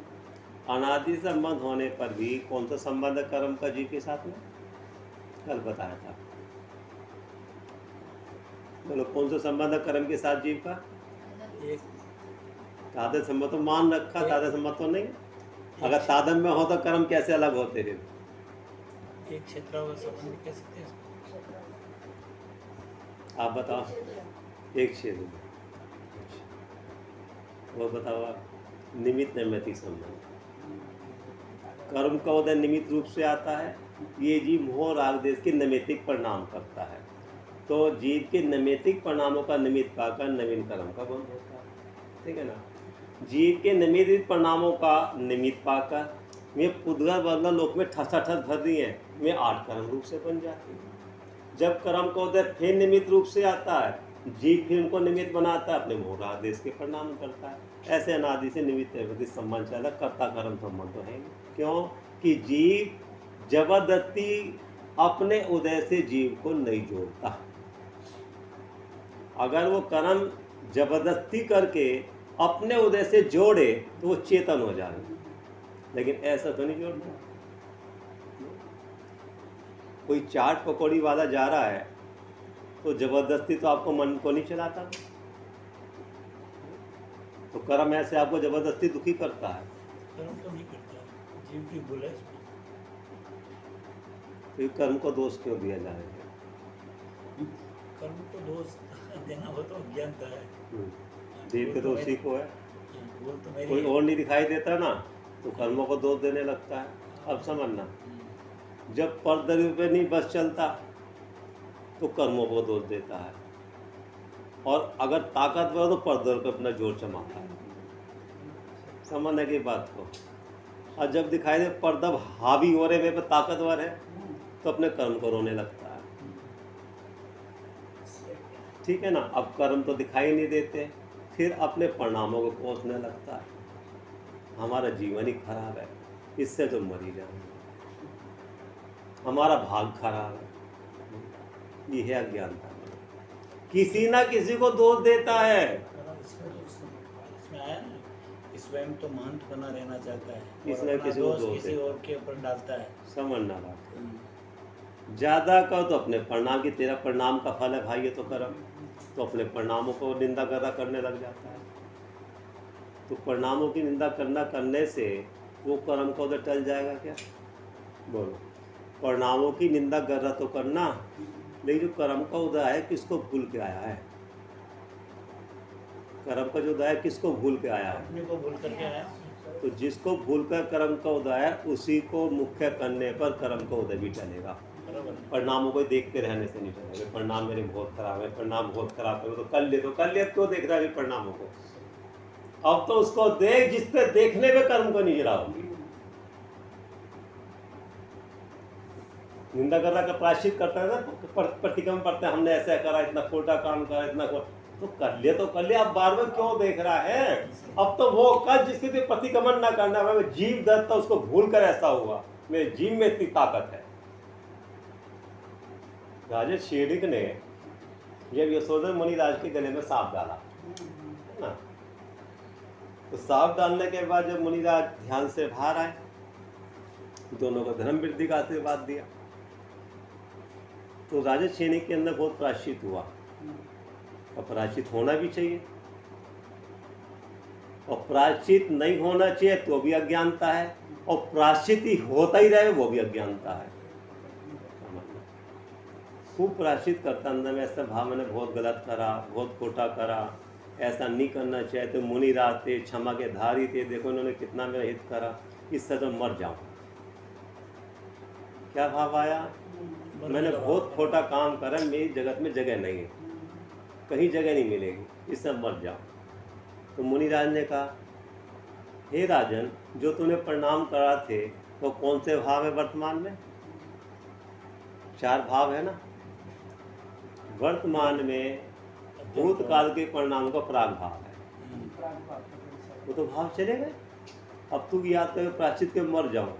अनादि संबंध होने पर भी कौन सा संबंध है कर्म का जीव के साथ में? कल बताया था। बोलो कौन सा संबंध है कर्म के साथ जीव का? एक तादर संबंध तो मान रखा, तादर संबंध तो नहीं। अगर तादम में हो तो कर्म कैसे अलग होते थे? एक क्षेत्र और संबंध कह सकते हैं इसको। आप बताओ। एक क्षेत्र में वो बताओ आप। निमित्त नैमित्तिक संबंध। कर्म का उदय निमित्त रूप से आता है। ये जीव मोह राग देश के नैमित्तिक परिणाम करता है, तो जीव के नैमित्तिक परिणामों का निमित्त पाकर नवीन कर्म का बंध होता है, ठीक है ना। जीव के नैमित्तिक परिणामों का निमित्त पाकर वे पुद्गल बदला लोक में ठसाठस भर दी हैं, वे 8 कर्म रूप से बन जाती हैं। जब कर्म का उदय फिर निमित्त रूप से आता है, जीव फिर उनको निमित्त बनाता है, अपने मोह राग देश के परिणाम करता है। ऐसे अनादि से निमित्त नैमित्तिक संबंध चला, कर्ता कर्म संबंध तो है नहीं। क्यों कि जीव जबरदस्ती अपने उदय से जीव को नहीं जोड़ता। अगर वो कर्म जबरदस्ती करके अपने उदय से जोड़े तो वो चेतन हो जाए, लेकिन ऐसा तो नहीं जोड़ता। कोई चाट पकौड़ी वाला जा रहा है तो जबरदस्ती तो आपको मन को नहीं चलाता, तो कर्म ऐसे आपको जबरदस्ती दुखी करता है। कर्म तो नहीं करता, जीव की भूल है इसमें। तो ये कर्म को दोष क्यों दिया जाएगा? कर्म को दोष देना वो तो अज्ञानता है। जीव के तो उसी को है, भूल तो मेरी कोई है। और नहीं दिखाई देता ना, तो कर्मों को दोष देने लगता है। अब समझना, जब परद्रव्य पे नहीं बस चलता तो कर्मों को दोष देता है, और अगर ताकतवर हो तो परद्रव्य पे अपना जोर जमाता है। समझने की बात को। और जब दिखाई दे परदब हावी हो रहे मेरे पे ताकतवर है, तो अपने कर्म को रोने लगता है। ठीक है ना। अब कर्म तो दिखाई नहीं देते, फिर अपने परिणामों को कोसने लगता है। हमारा जीवन ही खराब है, इससे तो मर ही जाएंगे, हमारा भाग खराब है। यह है अज्ञानता। किसी ना किसी को दोष देता है। इसमें आया ना कि स्वयं तो महंत बना रहना चाहता है, किसी और ना अपना किसी को दोष दोष किसी देता और के ऊपर डालता है। समझना बात। ज्यादा कहो तो अपने परिणाम की, तेरा परिणाम का फल है भाई ये तो कर्म, तो अपने परिणामों को निंदा करने लग जाता है। तो परिणामों की निंदा करने से वो कर्म को उधर टल जाएगा क्या? बोलो। परिणामों की निंदा कर रहा तो करना, लेकिन जो कर्म का उदय है किसको भूल के आया है? कर्म का जो उदय है किसको भूल के आया है? अपने को भूल करके आया। तो जिसको भूल कर कर्म का उदय है, उसी को मुख्य करने पर कर्म का उदय भी टलेगा। बराबर। परिणामों को देखते रहने से नहीं चलेगा। परिणाम मेरे बहुत खराब है, परिणाम बहुत खराब है, तो कर ले क्यों देख रहा है परिणामों को? अब तो उसको देख जिसपे देखने पे कर्म को नहीं गिराओ। निंदा कर रहा का प्रायश्चित करता है ना, प्रतिक्रम पढ़ते हैं, हमने ऐसा करा, इतना खोटा काम करा, इतना तो कर लिया, अब बार बार क्यों देख रहा है? अब तो वो कर जिसके लिए प्रतिक्रमण ना करना, मैं जीव दत्ता उसको भूल कर ऐसा हुआ, मेरे जीव में इतनी ताकत है। राजा शेडिक ने जब यशोधर मुनिराज के गले में सांप डाला है ना, तो सांप डालने के बाद जब मुनिराज ध्यान से बाहर आए, दोनों को धर्म वृद्धि का आशीर्वाद दिया, तो राजा शेडिक के अंदर बहुत प्रायश्चित हुआ, और प्रायश्चित होना भी चाहिए, और प्रायश्चित नहीं होना चाहिए तो भी अज्ञानता है, और प्रायश्चित ही होता ही रहे वो भी अज्ञानता है। खूब प्रायश्चित करता अंदर में ऐसा भाव, मैंने बहुत गलत करा, बहुत खोटा करा, ऐसा नहीं करना चाहिए, तो मुनिराज थे, क्षमा के धारी थे, देखो इन्होंने कितना मेरा हित करा, इससे तो मर जाऊं। क्या भाव आया? मैंने बहुत खोटा काम करा, मेरी जगत में जगह नहीं है, कहीं जगह नहीं मिलेगी, इससे मर जाओ। तो मुनिराज ने कहा, हे राजन, जो तूने प्रणाम करा थे वो कौन से भाव है वर्तमान में? 4 भाव है ना। वर्तमान में भूतकाल के परिणाम का प्राग भाव है, वो तो भाव चले गए। अब तू याद कर प्रायश्चित के मर जाऊं,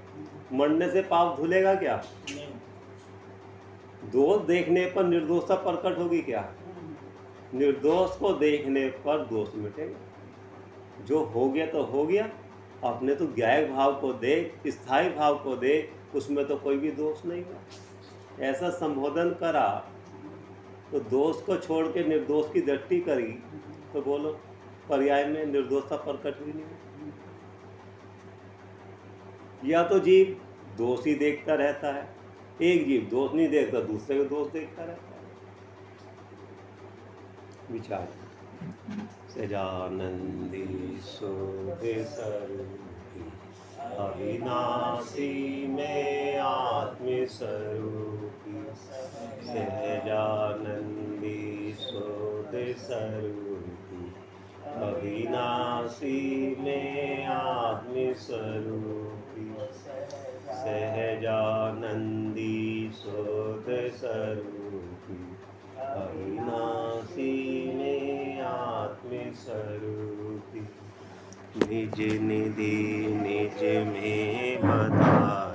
मरने से पाप धुलेगा क्या? दोष देखने पर निर्दोषता प्रकट होगी क्या? निर्दोष को देखने पर दोष मिटेगा। जो हो गया तो हो गया, अपने तो ज्ञायक भाव को देख, स्थायी भाव को देख, उसमें तो कोई भी दोष नहीं है। ऐसा संबोधन करा तो दोष को छोड़ के निर्दोष की दृष्टि करी, तो बोलो पर्याय में निर्दोषता प्रकट हुई नहीं। या तो जीव दोष ही देखता रहता है, एक जीव दोष नहीं देखता, दूसरे को दोष देखता रहता है। विचार सजानंदी शोभे स्वरूपी, अविनाशी में आत्म स्वरूपी, सहजानंदी शोभे स्वरूपी, अविनाशी में आत्म स्वरूपी, सहजानंदी शोध स्वरूपी, अविनाशी में आत्म स्वरूपी, निज निधि निज में बता